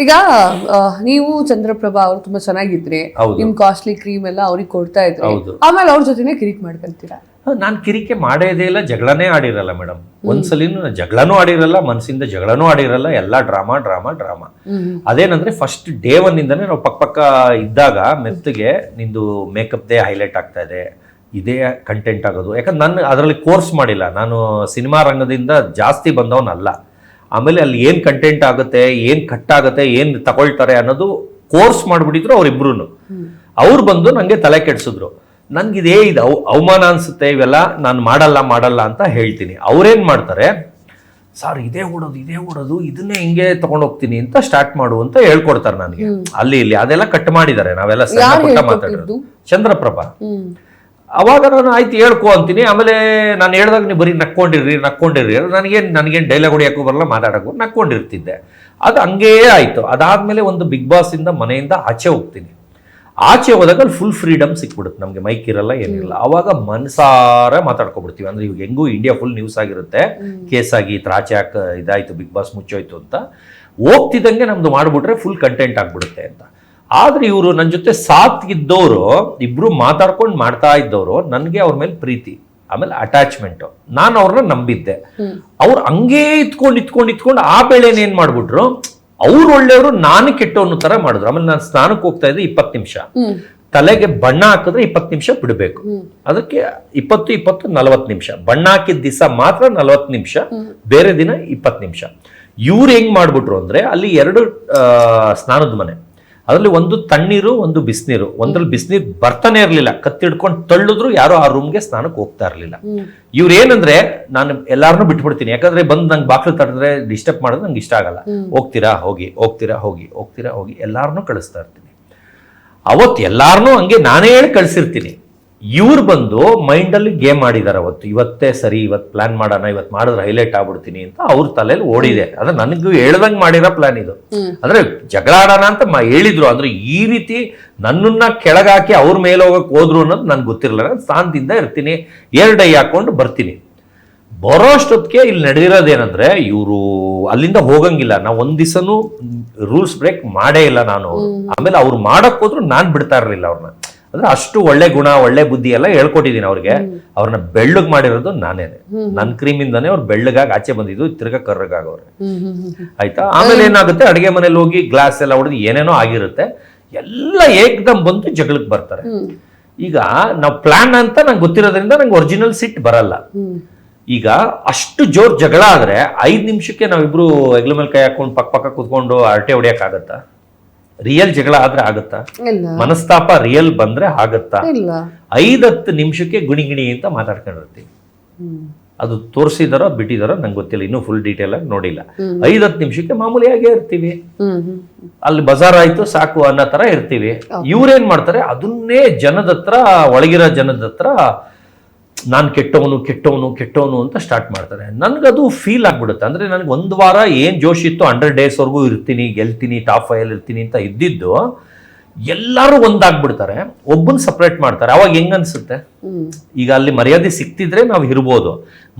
Speaker 1: ಈಗ ನೀವು ಚಂದ್ರಪ್ರಭಾ ಅವ್ರು ತುಂಬಾ ಚೆನ್ನಾಗಿದ್ರಿ, ನಿಮ್ ಕಾಸ್ಟ್ಲಿ ಕ್ರೀಮ್ ಎಲ್ಲ ಅವ್ರಿಗೆ ಕೊಡ್ತಾ ಇದ್ರಿ, ಆಮೇಲೆ ಅವ್ರ ಜೊತೆನೆ ಕಿರಿಕ್ ಮಾಡ್ಕೊಂತೀರಾ?
Speaker 2: ನಾನು ಕಿರಿಕೆ ಮಾಡೋದೇ ಇಲ್ಲ, ಜಗಳನೇ ಆಡಿರಲ್ಲ ಮೇಡಮ್. ಒಂದ್ಸಲಿನೂ ಜಗಳನೂ ಆಡಿರಲ್ಲ, ಮನಸ್ಸಿಂದ ಜಗಳನೂ ಆಡಿರಲ್ಲ. ಎಲ್ಲ ಡ್ರಾಮಾ ಡ್ರಾಮಾ ಡ್ರಾಮಾ. ಅದೇನಂದ್ರೆ ಫಸ್ಟ್ ಡೇ 1 ನಾವು ಪಕ್ಕ ಇದ್ದಾಗ ಮೆತ್ತಗೆ ನಿಂದು ಮೇಕಪ್ ದೇ ಹೈಲೈಟ್ ಆಗ್ತಾ ಇದೆ, ಇದೇ ಕಂಟೆಂಟ್ ಆಗೋದು. ಯಾಕಂದ್ರೆ ನಾನು ಅದರಲ್ಲಿ ಕೋರ್ಸ್ ಮಾಡಿಲ್ಲ, ನಾನು ಸಿನಿಮಾ ರಂಗದಿಂದ ಜಾಸ್ತಿ ಬಂದವನಲ್ಲ. ಆಮೇಲೆ ಅಲ್ಲಿ ಏನು ಕಂಟೆಂಟ್ ಆಗುತ್ತೆ, ಏನು ಕಟ್ ಆಗುತ್ತೆ, ಏನು ತಗೊಳ್ತಾರೆ ಅನ್ನೋದು ಕೋರ್ಸ್ ಮಾಡಿಬಿಟ್ಟಿದ್ರು ಅವರಿಬ್ರು. ಅವ್ರು ಬಂದು ನನಗೆ ತಲೆ ಕೆಡಿಸಿದ್ರು. ನನ್ಗಿದೇ ಇದು ಅವಮಾನ ಅನ್ಸುತ್ತೆ, ಇವೆಲ್ಲ ನಾನು ಮಾಡಲ್ಲ ಅಂತ ಹೇಳ್ತೀನಿ. ಅವ್ರೇನ್ ಮಾಡ್ತಾರೆ, ಸರ್ ಇದೇ ಓಡೋದು ಇದನ್ನೇ ಹಿಂಗೆ ತಗೊಂಡು ಹೋಗ್ತೀನಿ ಅಂತ ಸ್ಟಾರ್ಟ್ ಮಾಡು ಅಂತ ಹೇಳ್ಕೊಡ್ತಾರೆ ನನಗೆ. ಅಲ್ಲಿ ಇಲ್ಲಿ ಅದೆಲ್ಲ ಕಟ್ ಮಾಡಿದ್ದಾರೆ, ನಾವೆಲ್ಲ ಸಣ್ಣ ಪುಟ್ಟ ಮಾತಾಡೋದು. ಚಂದ್ರಪ್ರಭಾ. ಅವಾಗ ನಾನು ಆಯ್ತು ಹೇಳ್ಕೊ ಅಂತೀನಿ. ಆಮೇಲೆ ನಾನು ಹೇಳ್ದಾಗ ನೀವು ಬರೀ ನಕ್ಕೊಂಡಿರ್ರಿ ನನಗೇನು ಡೈಲಾಗ್ ಹೊಡಿಯೋಕ್ಕೂ ಬರಲ್ಲ, ಮಾತಾಡೋಕ್ಕೂ ನಕ್ಕೊಂಡಿರ್ತಿದ್ದೆ. ಅದು ಹಂಗೇ ಆಯ್ತು. ಅದಾದ್ಮೇಲೆ ಒಂದು ಬಿಗ್ ಬಾಸ್ ಇಂದ ಮನೆಯಿಂದ ಆಚೆ ಹೋಗ್ತೀನಿ. ಆಚೆ ಹೋದಾಗ ಅಲ್ಲಿ ಫುಲ್ ಫ್ರೀಡಮ್ ಸಿಕ್ಬಿಡುತ್ತೆ ನಮಗೆ, ಮೈಕ್ ಇರಲ್ಲ ಏನಿರಲ್ಲ. ಅವಾಗ ಮನಸಾರ ಮಾತಾಡ್ಕೊಬಿಡ್ತೀವಿ. ಅಂದ್ರೆ ಇವಾಗ ಹೆಂಗೂ ಇಂಡಿಯಾ ಫುಲ್ ನ್ಯೂಸ್ ಆಗಿರುತ್ತೆ, ಕೇಸ್ ಆಗಿ ಆಚೆ ಇದಾಯ್ತು, ಬಿಗ್ ಬಾಸ್ ಮುಚ್ಚೋಯ್ತು ಅಂತ. ಹೋಗ್ತಿದ್ದಂಗೆ ನಮ್ದು ಮಾಡ್ಬಿಟ್ರೆ ಫುಲ್ ಕಂಟೆಂಟ್ ಆಗ್ಬಿಡುತ್ತೆ ಅಂತ. ಆದ್ರೆ ಇವರು ನನ್ನ ಜೊತೆ ಸಾಥ್ ಇದ್ದವರು, ಇಬ್ರು ಮಾತಾಡ್ಕೊಂಡು ಮಾಡ್ತಾ ಇದ್ದವರು, ನನಗೆ ಅವ್ರ ಮೇಲೆ ಪ್ರೀತಿ, ಆಮೇಲೆ ಅಟ್ಯಾಚ್ಮೆಂಟ್. ನಾನು ಅವ್ರನ್ನ ನಂಬಿದ್ದೆ. ಅವ್ರು ಹಂಗೇ ಇತ್ಕೊಂಡು ಆ ಬೆಳೆನೇನ್ ಮಾಡ್ಬಿಟ್ರು, ಅವ್ರು ಒಳ್ಳೆಯವರು, ನಾನು ಕೆಟ್ಟವನ್ನ ತರ ಮಾಡಿದ್ರು. ಆಮೇಲೆ ನಾನು ಸ್ನಾನಕ್ಕೆ ಹೋಗ್ತಾ ಇದ್ದೆ 20 ನಿಮಿಷ, ತಲೆಗೆ ಬಣ್ಣ ಹಾಕಿದ್ರೆ 20 ನಿಮಿಷ ಬಿಡಬೇಕು. ಅದಕ್ಕೆ 20-40 ನಿಮಿಷ, ಬಣ್ಣ ಹಾಕಿದ ದಿವಸ ಮಾತ್ರ 40 ನಿಮಿಷ, ಬೇರೆ ದಿನ 20 ನಿಮಿಷ. ಇವ್ರು ಹೆಂಗ್ ಮಾಡ್ಬಿಟ್ರು ಅಂದ್ರೆ, ಅಲ್ಲಿ 2 ಸ್ನಾನದ ಮನೆ, ಅದರಲ್ಲಿ ಒಂದು ತಣ್ಣೀರು, ಒಂದು ಬಿಸಿನೀರು. ಒಂದ್ರಲ್ಲಿ ಬಿಸಿನೀರು ಬರ್ತಾನೆ ಇರ್ಲಿಲ್ಲ, ಕತ್ತಿಡ್ಕೊಂಡು ತಳ್ಳಿದ್ರು ಯಾರು ಆ ರೂಮ್ಗೆ ಸ್ನಾನಕ್ಕೆ ಹೋಗ್ತಾ ಇರ್ಲಿಲ್ಲ. ಇವ್ರು ಏನಂದ್ರೆ, ನಾನು ಎಲ್ಲಾರನ್ನೂ ಬಿಟ್ಬಿಡ್ತೀನಿ, ಯಾಕಂದ್ರೆ ಬಂದು ನಂಗೆ ಬಾಕ್ಲು ತಟ್ಟಿದ್ರೆ ಡಿಸ್ಟರ್ಬ್ ಮಾಡೋದು ನಂಗೆ ಇಷ್ಟ ಆಗಲ್ಲ. ಹೋಗ್ತೀರಾ ಹೋಗಿ ಎಲ್ಲಾರನ್ನೂ ಕಳಿಸ್ತಾ ಇರ್ತೀನಿ. ಅವತ್ತು ಎಲ್ಲಾರನ್ನೂ ಹಂಗೆ ನಾನೇ ಹೇಳಿ ಕಳ್ಸಿರ್ತೀನಿ. ಇವ್ರು ಬಂದು ಮೈಂಡಲ್ಲಿ ಗೇಮ್ ಆಡಿದಾರೆ ಅವತ್ತು, ಇವತ್ತೇ ಸರಿ, ಇವತ್ತು ಪ್ಲಾನ್ ಮಾಡೋಣ, ಇವತ್ತು ಮಾಡಿದ್ರೆ ಹೈಲೈಟ್ ಆಗ್ಬಿಡ್ತೀನಿ ಅಂತ ಅವ್ರ ತಲೆಯಲ್ಲಿ ಓಡಿದೆ. ಅದ್ರ ನನಗೂ ಹೇಳ್ದಂಗೆ ಮಾಡಿರೋ ಪ್ಲಾನ್ ಇದು. ಅಂದ್ರೆ ಜಗಳ ಆಡೋಣ ಅಂತ ಹೇಳಿದ್ರು, ಅಂದ್ರೆ ಈ ರೀತಿ ನನ್ನನ್ನ ಕೆಳಗಾಕಿ ಅವ್ರ ಮೇಲೆ ಹೋಗಕ್ಕೆ ಹೋದ್ರು ಅನ್ನೋದು ನನ್ಗೆ ಗೊತ್ತಿರಲಿಲ್ಲ. ನಾನು ಸ್ಥಾನದಿಂದ ಇರ್ತೀನಿ, ಡೈ ಹಾಕೊಂಡು ಬರ್ತೀನಿ. ಬರೋ ಅಷ್ಟೊತ್ತಿಗೆ ಇಲ್ಲಿ ನಡೆದಿರೋದೇನಂದ್ರೆ ಇವರು ಅಲ್ಲಿಂದ ಹೋಗಂಗಿಲ್ಲ. ನಾವು ಒಂದ್ ದಿವಸನೂ ರೂಲ್ಸ್ ಬ್ರೇಕ್ ಮಾಡೇ ಇಲ್ಲ ನಾನು. ಆಮೇಲೆ ಅವ್ರು ಮಾಡಕ್ ಹೋದ್ರು ನಾನ್ ಬಿಡ್ತಾ ಇರ್ಲಿಲ್ಲ ಅವ್ರನ್ನ. ಅಂದ್ರೆ ಅಷ್ಟು ಒಳ್ಳೆ ಗುಣ, ಒಳ್ಳೆ ಬುದ್ಧಿ ಎಲ್ಲ ಹೇಳ್ಕೊಟ್ಟಿದ್ದೀನಿ ಅವ್ರಿಗೆ. ಅವ್ರನ್ನ ಬೆಳ್ಳಗ್ ಮಾಡಿರೋದು ನಾನೇನೆ. ನನ್ನ ಕ್ರೀಮಿಂದಾನೆ ಅವ್ರು ಬೆಳ್ಳಗಾಗಿ ಆಚೆ ಬಂದಿದ್ದು, ತಿರ್ಗಾ ಕರ್ರಗಾಗವ್ರೆ. ಆಯ್ತಾ? ಆಮೇಲೆ ಏನಾಗುತ್ತೆ, ಅಡಿಗೆ ಮನೇಲಿ ಹೋಗಿ ಗ್ಲಾಸ್ ಎಲ್ಲ ಹೊಡೆದು ಏನೇನೋ ಆಗಿರುತ್ತೆ, ಎಲ್ಲ ಏಕ್ದಮ್ ಬಂದು ಜಗಳಕ್ಕೆ ಬರ್ತಾರೆ. ಈಗ ನಾವು ಪ್ಲಾನ್ ಅಂತ ನಂಗೆ ಗೊತ್ತಿರೋದ್ರಿಂದ ನಂಗೆ ಒರಿಜಿನಲ್ ಸಿಟ್ ಬರಲ್ಲ. ಈಗ ಅಷ್ಟು ಜೋರ್ ಜಗಳ ಆದ್ರೆ 5 ನಿಮಿಷಕ್ಕೆ ನಾವಿಬ್ರು ಹೆಗ್ಲ ಮೇಲೆ ಕೈ ಹಾಕೊಂಡು ಪಕ್ಕ ಕೂತ್ಕೊಂಡು ಅರಟೆ ಹೊಡಿಯಕ್ ಆಗತ್ತಾ? ರಿಯಲ್ ಜಗಳ ಆದ್ರೆ ಆಗತ್ತಾ? ಮನಸ್ತಾಪ ರಿಯಲ್ ಬಂದ್ರೆ ಆಗತ್ತಾ? 5-10 ನಿಮಿಷಕ್ಕೆ ಗುಣಿ ಅಂತ ಮಾತಾಡ್ಕೊಂಡಿರ್ತೀವಿ. ಅದು ತೋರಿಸಿದಾರೋ ಬಿಟ್ಟಿದಾರೋ ನಂಗೆ ಗೊತ್ತಿಲ್ಲ, ಇನ್ನೂ ಫುಲ್ ಡೀಟೇಲ್ ಆಗಿ ನೋಡಿಲ್ಲ. 5-10 ನಿಮಿಷಕ್ಕೆ ಮಾಮೂಲಿಯಾಗೇ ಇರ್ತೀವಿ. ಅಲ್ಲಿ ಬಜಾರ್ ಆಯ್ತು ಸಾಕು ಅನ್ನೋ ತರ ಇರ್ತೀವಿ. ಇವ್ರೇನ್ ಮಾಡ್ತಾರೆ, ಅದನ್ನೇ ಜನದ ಹತ್ರ, ಒಳಗಿರೋ ಜನದ ಹತ್ರ ನಾನು ಕೆಟ್ಟವನು ಅಂತ ಸ್ಟಾರ್ಟ್ ಮಾಡ್ತಾರೆ. ನನ್ಗದು ಫೀಲ್ ಆಗ್ಬಿಡುತ್ತೆ. ಅಂದ್ರೆ ನನಗೆ 1 ವಾರ ಏನ್ ಜೋಶ್ ಇತ್ತು, 100 ಡೇಸ್ವರೆಗೂ ಇರ್ತೀನಿ, ಗೆಲ್ತೀನಿ, ಟಾಪ್ 5 ಇರ್ತೀನಿ ಅಂತ ಇದ್ದಿದ್ದು, ಎಲ್ಲರೂ ಒಂದಾಗ್ಬಿಡ್ತಾರೆ, ಒಬ್ಬನ್ ಸಪ್ರೇಟ್ ಮಾಡ್ತಾರೆ. ಅವಾಗ ಹೆಂಗ್ ಅನ್ಸುತ್ತೆ? ಈಗ ಅಲ್ಲಿ ಮರ್ಯಾದೆ ಸಿಕ್ತಿದ್ರೆ ನಾವು ಇರ್ಬೋದು,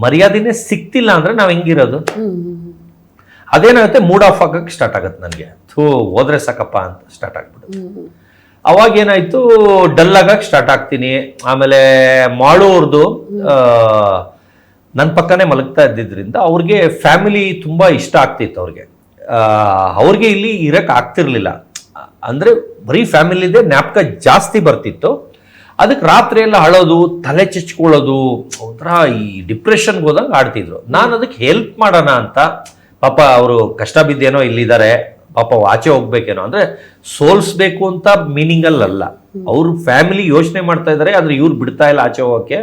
Speaker 2: ಮರ್ಯಾದೆನೇ ಸಿಕ್ತಿಲ್ಲ ಅಂದ್ರೆ ನಾವ್ ಹೆಂಗಿರೋದು? ಅದೇನಾಗುತ್ತೆ, ಮೂಡ್ ಆಫ್ ಆಗಕ್ಕೆ ಸ್ಟಾರ್ಟ್ ಆಗತ್ತೆ ನನಗೆ. ಹೋದ್ರೆ ಸಾಕಪ್ಪ ಅಂತ ಸ್ಟಾರ್ಟ್ ಆಗ್ಬಿಡುತ್ತೆ. ಅವಾಗ ಏನಾಯ್ತು, ಡಲ್ ಆಗಕ್ಕೆ ಸ್ಟಾರ್ಟ್ ಆಗ್ತೀನಿ. ಆಮೇಲೆ ಮಾಡೋರ್ದು ನನ್ನ ಪಕ್ಕನೇ ಮಲಗ್ತಾ ಇದ್ದಿದ್ರಿಂದ ಅವ್ರಿಗೆ ಫ್ಯಾಮಿಲಿ ತುಂಬಾ ಇಷ್ಟ ಆಗ್ತಿತ್ತು. ಅವ್ರಿಗೆ ಇಲ್ಲಿ ಇರಕ್ ಆಗ್ತಿರ್ಲಿಲ್ಲ. ಅಂದ್ರೆ ಬರೀ ಫ್ಯಾಮಿಲಿದೆ ಜ್ಞಾಪಕ ಜಾಸ್ತಿ ಬರ್ತಿತ್ತು. ಅದಕ್ಕೆ ರಾತ್ರಿ ಎಲ್ಲ ಅಳೋದು, ತಲೆ ಚಚ್ಕೊಳ್ಳೋದು, ಒಂಥರ ಈ ಡಿಪ್ರೆಷನ್ಗೆ ಹೋದಂಗೆ ಆಡ್ತಿದ್ರು. ನಾನು ಅದಕ್ಕೆ ಹೆಲ್ಪ್ ಮಾಡೋಣ ಅಂತ, ಪಾಪ ಅವರು ಕಷ್ಟ ಬಿದ್ದೇನೋ ಇಲ್ಲಿದ್ದಾರೆ, ಪಾಪ ಆಚೆ ಹೋಗ್ಬೇಕೇನೋ, ಅಂದ್ರೆ ಸೋಲ್ಸ್ಬೇಕು ಅಂತ ಮೀನಿಂಗ್ ಅಲ್ಲ. ಅವ್ರ ಫ್ಯಾಮಿಲಿ ಯೋಚನೆ ಮಾಡ್ತಾ ಇದಾರೆ, ಆದ್ರೆ ಇವ್ರು ಬಿಡ್ತಾ ಇಲ್ಲ ಆಚೆ ಹೋಗಕ್ಕೆ.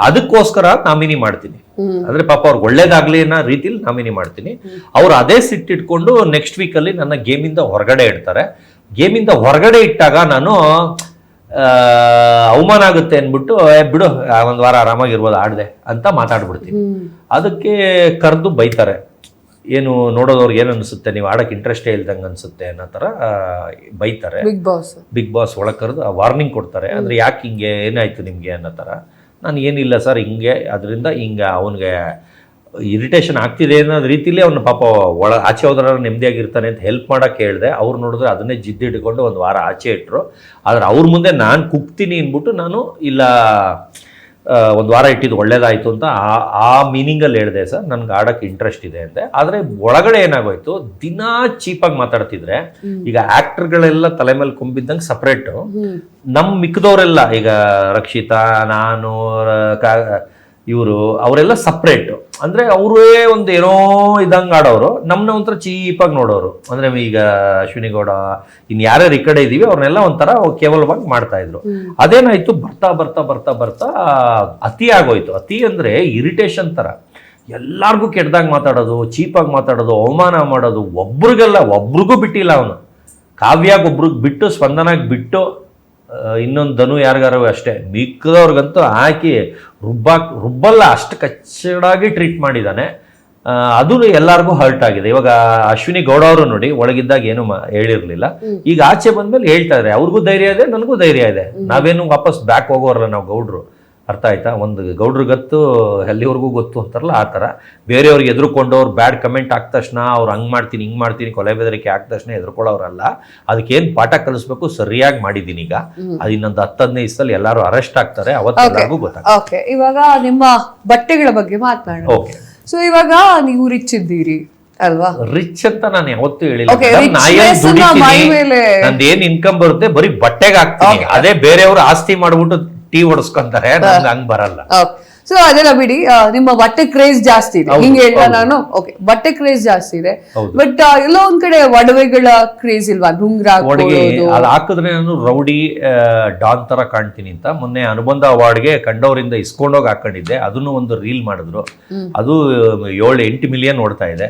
Speaker 2: ಅದಕ್ಕೋಸ್ಕರ ನಾಮಿನಿ ಮಾಡ್ತೀನಿ. ಅಂದ್ರೆ ಪಾಪ ಅವ್ರಿಗೆ ಒಳ್ಳೇದಾಗ್ಲಿ ಅನ್ನೋ ರೀತಿಲಿ ನಾಮಿನಿ ಮಾಡ್ತೀನಿ. ಅವ್ರು ಅದೇ ಸಿಟ್ಟಿಟ್ಕೊಂಡು ನೆಕ್ಸ್ಟ್ ವೀಕಲ್ಲಿ ನನ್ನ ಗೇಮಿಂದ ಹೊರಗಡೆ ಇಡ್ತಾರೆ. ಗೇಮಿಂದ ಹೊರಗಡೆ ಇಟ್ಟಾಗ ನಾನು ಅವಮಾನ ಆಗುತ್ತೆ ಅನ್ಬಿಟ್ಟು, ಬಿಡು 1 ವಾರ ಆರಾಮಾಗಿರ್ಬೋದು, ಆಡ್ದೆ ಅಂತ ಮಾತಾಡ್ಬಿಡ್ತೀನಿ. ಅದಕ್ಕೆ ಕರೆದು ಬೈತಾರೆ. ಏನು ನೋಡೋದವ್ರಿಗೆ ಏನು ಅನ್ಸುತ್ತೆ, ನೀವು ಆಡಕ್ಕೆ ಇಂಟ್ರೆಸ್ಟೇ ಇಲ್ದಂಗೆ ಅನ್ಸುತ್ತೆ ಅನ್ನೋ ಥರ ಬೈತಾರೆ. ಬಿಗ್ ಬಾಸ್ ಒಳಗೆ ಕರೆದು ವಾರ್ನಿಂಗ್ ಕೊಡ್ತಾರೆ. ಅಂದರೆ ಯಾಕೆ ಹಿಂಗೆ, ಏನಾಯ್ತು ನಿಮಗೆ ಅನ್ನೋ ಥರ. ನಾನು ಏನಿಲ್ಲ ಸರ್, ಹಿಂಗೆ ಅದರಿಂದ ಹಿಂಗೆ ಅವನಿಗೆ ಇರಿಟೇಷನ್ ಆಗ್ತಿದೆ ಅನ್ನೋದು ರೀತಿಲಿ ಅವ್ನ ಪಾಪ ಆಚೆ ಹೋದ್ರೆ ನೆಮ್ಮದಿಯಾಗಿರ್ತಾನೆ ಅಂತ ಹೆಲ್ಪ್ ಮಾಡೋಕ್ಕೆ ಹೇಳಿದೆ. ಅವ್ರು ನೋಡಿದ್ರೆ ಅದನ್ನೇ ಜಿದ್ದಿಟ್ಕೊಂಡು 1 ವಾರ ಆಚೆ ಇಟ್ಟರು. ಆದರೆ ಅವ್ರ ಮುಂದೆ ನಾನು ಕುಗ್ತೀನಿ ಅಂದ್ಬಿಟ್ಟು ನಾನು ಇಲ್ಲ 1 ವಾರ ಇಟ್ಟಿದ್ದು ಒಳ್ಳೇದಾಯ್ತು ಅಂತ ಆ ಮೀನಿಂಗಲ್ಲಿ ಹೇಳಿದೆ ಸರ್, ನನ್ಗೆ ಆಡಕ್ಕೆ ಇಂಟ್ರೆಸ್ಟ್ ಇದೆ ಅಂತೆ. ಆದರೆ ಒಳಗಡೆ ಏನಾಗೋಯ್ತು, ದಿನಾ ಚೀಪಾಗಿ ಮಾತಾಡ್ತಿದ್ರೆ, ಈಗ ಆಕ್ಟರ್ಗಳೆಲ್ಲ ತಲೆ ಮೇಲೆ ಕೊಂಬಿದ್ದಂಗೆ ಸಪ್ರೇಟು, ನಮ್ಮ ಮಿಕ್ಕದವರೆಲ್ಲ ಈಗ ರಕ್ಷಿತಾ, ನಾನು, ಇವರು ಅವರೆಲ್ಲ ಸಪ್ರೇಟು. ಅಂದ್ರೆ ಅವರೇ ಒಂದು ಏನೋ ಇದಂಗೆ ಆಡೋರು, ನಮ್ಮನ್ನ ಒಂಥರ ಚೀಪಾಗಿ ನೋಡೋರು. ಅಂದ್ರೆ ಈಗ ಅಶ್ವಿನಿ ಗೌಡ, ಯಾರ್ಯಾರು ಈ ಕಡೆ ಇದೀವಿ ಅವ್ರನ್ನೆಲ್ಲ ಒಂಥರ ಕೇವಲವಾಗಿ ಮಾಡ್ತಾ ಇದ್ರು. ಅದೇನಾಯ್ತು, ಬರ್ತಾ ಬರ್ತಾ ಬರ್ತಾ ಬರ್ತಾ ಅತಿ ಆಗೋಯ್ತು. ಅತಿ ಅಂದ್ರೆ ಇರಿಟೇಷನ್ ತರ, ಎಲ್ಲಾರ್ಗೂ ಕೆಟ್ಟದಾಗ ಮಾತಾಡೋದು, ಚೀಪಾಗಿ ಮಾತಾಡೋದು, ಅವಮಾನ ಮಾಡೋದು. ಒಬ್ರಿಗೂ ಬಿಟ್ಟಿಲ್ಲ ಅವನು. ಕಾವ್ಯಾಗ ಒಬ್ರಿಗೆ ಬಿಟ್ಟು, ಸ್ಪಂದನಾಗ್ ಬಿಟ್ಟು, ಇನ್ನೊಂದು ಧನು ಯಾರಿಗಾರು ಅಷ್ಟೇ, ಮಿಕ್ಕದವ್ರಿಗಂತೂ ಹಾಕಿ ರುಬ್ಬಲ್ಲ, ಅಷ್ಟು ಕಚ್ಚಡಾಗಿ ಟ್ರೀಟ್ ಮಾಡಿದ್ದಾನೆ. ಅದು ಎಲ್ಲರಿಗೂ ಹರ್ಟ್ ಆಗಿದೆ. ಇವಾಗ ಅಶ್ವಿನಿ ಗೌಡ ಅವರು ನೋಡಿ, ಒಳಗಿದ್ದಾಗ ಏನು ಹೇಳಿರ್ಲಿಲ್ಲ, ಈಗ ಆಚೆ ಬಂದ್ಮೇಲೆ ಹೇಳ್ತಾ ಇದ್ದಾರೆ. ಅವ್ರಿಗೂ ಧೈರ್ಯ ಇದೆ, ನನಗೂ ಧೈರ್ಯ ಇದೆ. ನಾವೇನು ವಾಪಸ್ ಬ್ಯಾಕ್ ಹೋಗೋರಲ್ಲ ನಾವು ಗೌಡ್ರು. ಅರ್ಥ ಆಯ್ತಾ? ಒಂದು ಗೌಡ್ರಿಗತ್ತು ಎಲ್ಲಿವರೆಗೂ ಗೊತ್ತು ಅಂತಾರಲ್ಲ, ಆ ಥರ ಬೇರೆಯವ್ರಿಗೆ ಎದುರುಕೊಂಡು ಅವ್ರು ಬ್ಯಾಡ್ ಕಮೆಂಟ್ ಆದ ತಕ್ಷಣ ಅವ್ರು ಹಂಗೆ ಮಾಡ್ತೀನಿ ಹಿಂಗೆ ಮಾಡ್ತೀನಿ ಕೊಲೆ ಬೆದರಿಕೆ ಆದ ತಕ್ಷಣ ಎದುರ್ಕೊಳ್ಳೋರಲ್ಲ. ಅದಕ್ಕೇನು ಪಾಠ ಕಲಿಸ್ಬೇಕು ಸರಿಯಾಗಿ ಮಾಡಿದ್ದೀನಿ. ಈಗ ಅದು ಇನ್ನೊಂದು 10-15 ದಿವಸದಲ್ಲಿ ಎಲ್ಲರೂ ಅರೆಸ್ಟ್ ಆಗ್ತಾರೆ, ಅವತ್ತೆಲ್ಲರಿಗೂ ಗೊತ್ತಾಗ್ತದೆ.
Speaker 1: ಓಕೆ, ಇವಾಗ ನಿಮ್ಮ ಬಟ್ಟೆಗಳ ಬಗ್ಗೆ ಮಾತನಾಡೋಣ.
Speaker 2: ಓಕೆ,
Speaker 1: ಸೊ ಇವಾಗ ನೀವು ರಿಚ್ ಇದ್ದೀರಿ ಅಲ್ವಾ?
Speaker 2: ರಿಚ್ ಅಂತ ನಾನು ಯಾವತ್ತೂ ಹೇಳಿಲ್ಲ. ನಂದೇನ್ ಇನ್ಕಮ್ ಬರುತ್ತೆ ಬರೀ ಬಟ್ಟೆಗೆ ಹಾಕ್ತೀನಿ. ಅದೇ ಬೇರೆಯವರು ಆಸ್ತಿ ಮಾಡ್ಬಿಟ್ಟು ಟೀ ಹೊಡ್ಸ್ಕೊಂತಾರೆ, ನಂಗೆ ಹಂಗ್ ಬರಲ್ಲ.
Speaker 1: ಸೊ ಅದೆಲ್ಲ ಬಿಡಿ, ನಿಮ್ಮ ಬಟ್ಟೆ ಕ್ರೇಜ್ ಜಾಸ್ತಿ ಇದೆ, ಹಿಂಗೆ ಹೇಳ್ತಾ ನಾನು. ಓಕೆ, ಬಟ್ಟೆ ಕ್ರೇಜ್ ಜಾಸ್ತಿ ಇದೆ, ಬಟ್ ಎಲ್ಲೋ ಒಂದ್ ಕಡೆ ಒಡವೆಗಳ ಕ್ರೇಜ್ ಇಲ್ವಾ? ರುಂಗ್ರ
Speaker 2: ಒಡವೆ ಅದು ಹಾಕಿದ್ರೆ ನಾನು ರೌಡಿ ಡಾನ್ ತರ ಕಾಣ್ತೀನಿ ಅಂತ ಮೊನ್ನೆ ಅನುಬಂಧ ಅವಾರ್ಡ್ಗೆ ಕಂಡವರಿಂದ ಇಸ್ಕೊಂಡೋಗಿ ಹಾಕೊಂಡಿದ್ದೆ. ಅದನ್ನು ಒಂದು ರೀಲ್ ಮಾಡಿದ್ರು, ಅದು 7-8 ಮಿಲಿಯನ್ ನೋಡ್ತಾ ಇದೆ.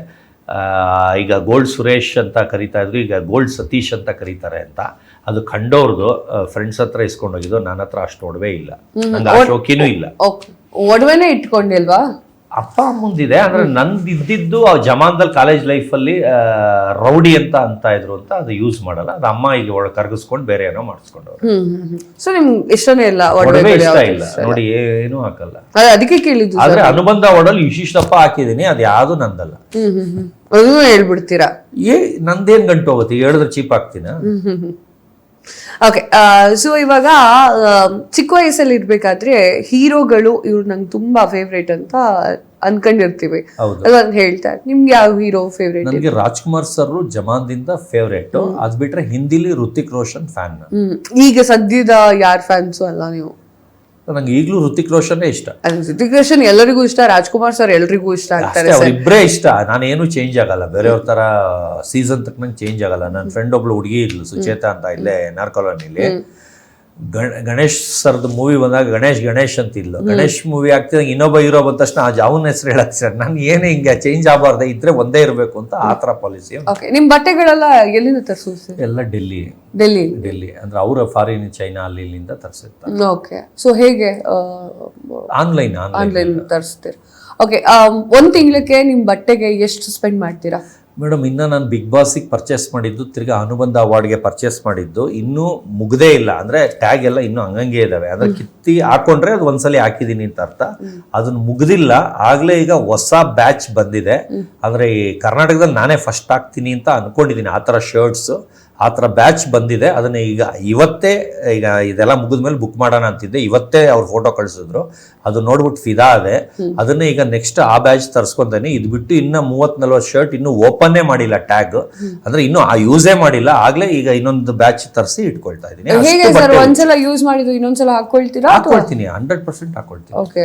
Speaker 2: ಈಗ ಗೋಲ್ಡ್ ಸುರೇಶ್ ಅಂತ ಕರೀತಾ ಇದ್ರು, ಈಗ ಗೋಲ್ಡ್ ಸತೀಶ್ ಅಂತ ಕರೀತಾರೆ ಅಂತ. ಅದು ಕಂಡವ್ರದ್ದು ಫ್ರೆಂಡ್ಸ್ ಹತ್ರ ಇಸ್ಕೊಂಡೋಗಿದ್ದು, ನನ್ನ ಹತ್ರ ಅಷ್ಟು ಒಡವೆ ಇಲ್ಲ, ನಂಗೆ ಆ ಶೋಕಿನೂ ಇಲ್ಲ.
Speaker 1: ಓಕೆ, ಒಡವೆನೇ ಇಟ್ಕೊಂಡಿಲ್ವಾ?
Speaker 2: ಅಪ್ಪ ಅಮ್ಮಂದಿದೆ, ಅಂದ್ರೆ ನಂದು ಇದ್ದಿದ್ದು ಆ ಜಮಾನ್ದಲ್ಲಿ ಕಾಲೇಜ್ ಲೈಫಲ್ಲಿ ರೌಡಿ ಅಂತ ಇದ್ರು ಅಂತ ಅದು ಯೂಸ್ ಮಾಡಲ್ಲ. ಅದು ಅಮ್ಮ ಈಗ ಕರ್ಗಿಸ್ಕೊಂಡು ಬೇರೆ ಏನೋ ಮಾಡಿಸ್ಕೊಂಡವ್ರು.
Speaker 1: ಸೊ ನಿಮ್ಗೆ ಇಷ್ಟನೇ ಇಲ್ಲ
Speaker 2: ಒಡವೆ ಇಷ್ಟ ಇಲ್ಲ ನೋಡಿ, ಏನೂ ಹಾಕಲ್ಲ.
Speaker 1: ಅದಕ್ಕೆ ಕೇಳಿದ್ದು.
Speaker 2: ಆದ್ರೆ ಅನುಬಂಧ ಒಡಲ್ ಇಷ್ಟಿಷ್ಟಪ್ಪ ಹಾಕಿದೀನಿ, ಅದು ಯಾವುದು ನಂದಲ್ಲ.
Speaker 1: ಅದನ್ನು ಹೇಳ್ಬಿಡ್ತೀರಾ?
Speaker 2: ನಂದೇನ್ ಗಂಟು ಹೋಗುತ್ತೆ, ಹೇಳಿದ್ರೆ ಚೀಪ್ ಆಗ್ತೀನ.
Speaker 1: ಓಕೆ, ಸೊ ಇವಾಗ ಚಿಕ್ಕ ವಯಸ್ಸಲ್ಲಿ ಇರ್ಬೇಕಾದ್ರೆ ಹೀರೋಗಳು ಇವ್ರು ನಂಗೆ ತುಂಬಾ ಫೇವ್ರೇಟ್ ಅಂತ ಅನ್ಕೊಂಡಿರ್ತೀವಿ, ಅದೊಂದು ಹೇಳ್ತಾರೆ. ನಿಮ್ಗೆ ಯಾವ ಹೀರೋ ಫೇವ್ರೇಟ್?
Speaker 2: ನನಗೆ ರಾಜ್ಕುಮಾರ್ ಸರ್ ಜಮಾನ್ದಿಂದ ಫೇವ್ರೇಟ್. ಅದ್ ಬಿಟ್ರೆ ಹಿಂದಿಲಿ ಋತಿಕ್ ರೋಷನ್ ಫ್ಯಾನ್.
Speaker 1: ಈಗ ಸದ್ಯದ ಯಾರ್ ಫ್ಯಾನ್ಸು ಅಲ್ಲ ನೀವು?
Speaker 2: ನಂಗೆ ಈಗಲೂ ಋತಿಕ್ ರೋಷನ್ ಇಷ್ಟ.
Speaker 1: ಋತಿಕ್ ರೋಷನ್ ಎಲ್ಲರಿಗೂ ಇಷ್ಟ, ರಾಜ್ಕುಮಾರ್ ಸರ್ ಎಲ್ರಿಗೂ ಇಷ್ಟ ಆಗ್ತಾರೆ.
Speaker 2: ಅವ್ರಿಬ್ರೇ ಇಷ್ಟ. ನಾನೇನು ಚೇಂಜ್ ಆಗಲ್ಲ, ಬೇರೆಯವ್ರ ತರ ಸೀಸನ್ ತಕ್ಕನಂಗೆ ಚೇಂಜ್ ಆಗಲ್ಲ. ನನ್ನ ಫ್ರೆಂಡ್ ಒಬ್ಳು ಹುಡುಗಿ ಇದ್ಲು, ಸುಚೇತಾ ಅಂತ, ಇಲ್ಲೇ NR ಕಾಲೋನಿಲಿ. ಗಣೇಶ್ ಸರ್ದು ಮೂವಿ ಬಂದಾಗ ಗಣೇಶ್ ಅಂತ ಇದ್ಲು. ಗಣೇಶ್ ಮೂವಿ ಆಗ್ತಿದಂಗೆ ಇನ್ನೊಬ್ಬ ಹೀರೋ ಬಂದ ತಕ್ಷಣ ಅವನ ಹೆಸರು ಹೇಳಕ್ ಸರ್, ನಾನು ಏನೇ ಹಿಂಗೆ ಚೇಂಜ್ ಆಗಬಾರ್ದೆ, ಇದ್ರೆ ಒಂದೇ ಇರಬೇಕು ಅಂತ ಆ ಥರ ಪಾಲಿಸಿ.
Speaker 1: ಓಕೆ, ನಿಮ್ಮ ಬಟ್ಟೆಗಳೆಲ್ಲ ಎಲ್ಲಿಂದ ತರಿಸೋದು?
Speaker 2: ಎಲ್ಲ ಡೆಲ್ಲಿ ಅಂದ್ರೆ ಅವರ ಫಾರಿನ್, ಚೈನಾ ಅಲ್ಲಿ ಇಲ್ಲಿಂದ ತರಿಸುತ್ತಾರೆ.
Speaker 1: ಓಕೆ, ಸೊ ಹೇಗೆ
Speaker 2: ಆನ್ಲೈನ್
Speaker 1: ತರಿಸ್ತೀರಾ? ಓಕೆ, ಒಂದ್ ತಿಂಗಳಿಗೆ ನಿಮ್ ಬಟ್ಟೆಗೆ ಎಷ್ಟು ಸ್ಪೆಂಡ್ ಮಾಡ್ತೀರಾ?
Speaker 2: ಮೇಡಮ್, ಇನ್ನು ನಾನು ಬಿಗ್ ಬಾಸಿಗೆ ಪರ್ಚೇಸ್ ಮಾಡಿದ್ದು, ತಿರ್ಗಾ ಅನುಬಂಧ ಅವಾರ್ಡ್ಗೆ ಪರ್ಚೇಸ್ ಮಾಡಿದ್ದು ಇನ್ನೂ ಮುಗ್ದೇ ಇಲ್ಲ. ಅಂದರೆ ಟ್ಯಾಗ್ ಎಲ್ಲ ಇನ್ನೂ ಹಂಗಂಗೆ ಇದ್ದಾವೆ. ಅದ್ರ ಕಿತ್ತಿ ಹಾಕೊಂಡ್ರೆ ಅದು ಒಂದ್ಸಲಿ ಹಾಕಿದ್ದೀನಿ ಅಂತ ಅರ್ಥ. ಅದನ್ನು ಮುಗ್ದಿಲ್ಲ. ಆಗಲೇ ಈಗ ಹೊಸ ಬ್ಯಾಚ್ ಬಂದಿದೆ. ಅಂದರೆ ಈ ಕರ್ನಾಟಕದಲ್ಲಿ ನಾನೇ ಫಸ್ಟ್ ಹಾಕ್ತೀನಿ ಅಂತ ಅಂದ್ಕೊಂಡಿದ್ದೀನಿ. ಆ ಥರ ಶರ್ಟ್ಸು, ಆ ಥರ ಬ್ಯಾಚ್ ಬಂದಿದೆ. ಅದನ್ನ ಇವತ್ತೇ ಇದೆಲ್ಲ ಮುಗಿದ್ಮೇಲೆ ಬುಕ್ ಮಾಡೋಣ ಅಂತಿದ್ದೆ. ಇವತ್ತೇ ಅವ್ರು ಫೋಟೋ ಕಳಿಸಿದ್ರು, ಅದು ನೋಡ್ಬಿಟ್ಟು ಫಿದಾ ಅದೆ. ಅದನ್ನೇ ಈಗ ನೆಕ್ಸ್ಟ್ ಆ ಬ್ಯಾಚ್ ತರಿಸ್ಕೊಂತೇನೆ. ಇದು ಬಿಟ್ಟು ಇನ್ನ 30-40 ಶರ್ಟ್ ಇನ್ನೂ ಓಪನ್ನೇ ಮಾಡಿಲ್ಲ, ಟ್ಯಾಗ್ ಅಂದ್ರೆ ಇನ್ನೂ ಆ ಯೂಸೇ ಮಾಡಿಲ್ಲ. ಆಗ್ಲೇ ಈಗ ಇನ್ನೊಂದು ಬ್ಯಾಚ್ ತರಿಸಿ ಇಟ್ಕೊಳ್ತಾ ಇದ್ದೀನಿ.
Speaker 1: ಒಂದ್ಸಲ ಯೂಸ್ ಮಾಡಿದ್ದು ಇನ್ನೊಂದ್ಸಲ ಹಾಕೊಳ್ತೀನಿ,
Speaker 2: 100% ಹಾಕೊಳ್ತೀನಿ.
Speaker 1: ಓಕೆ.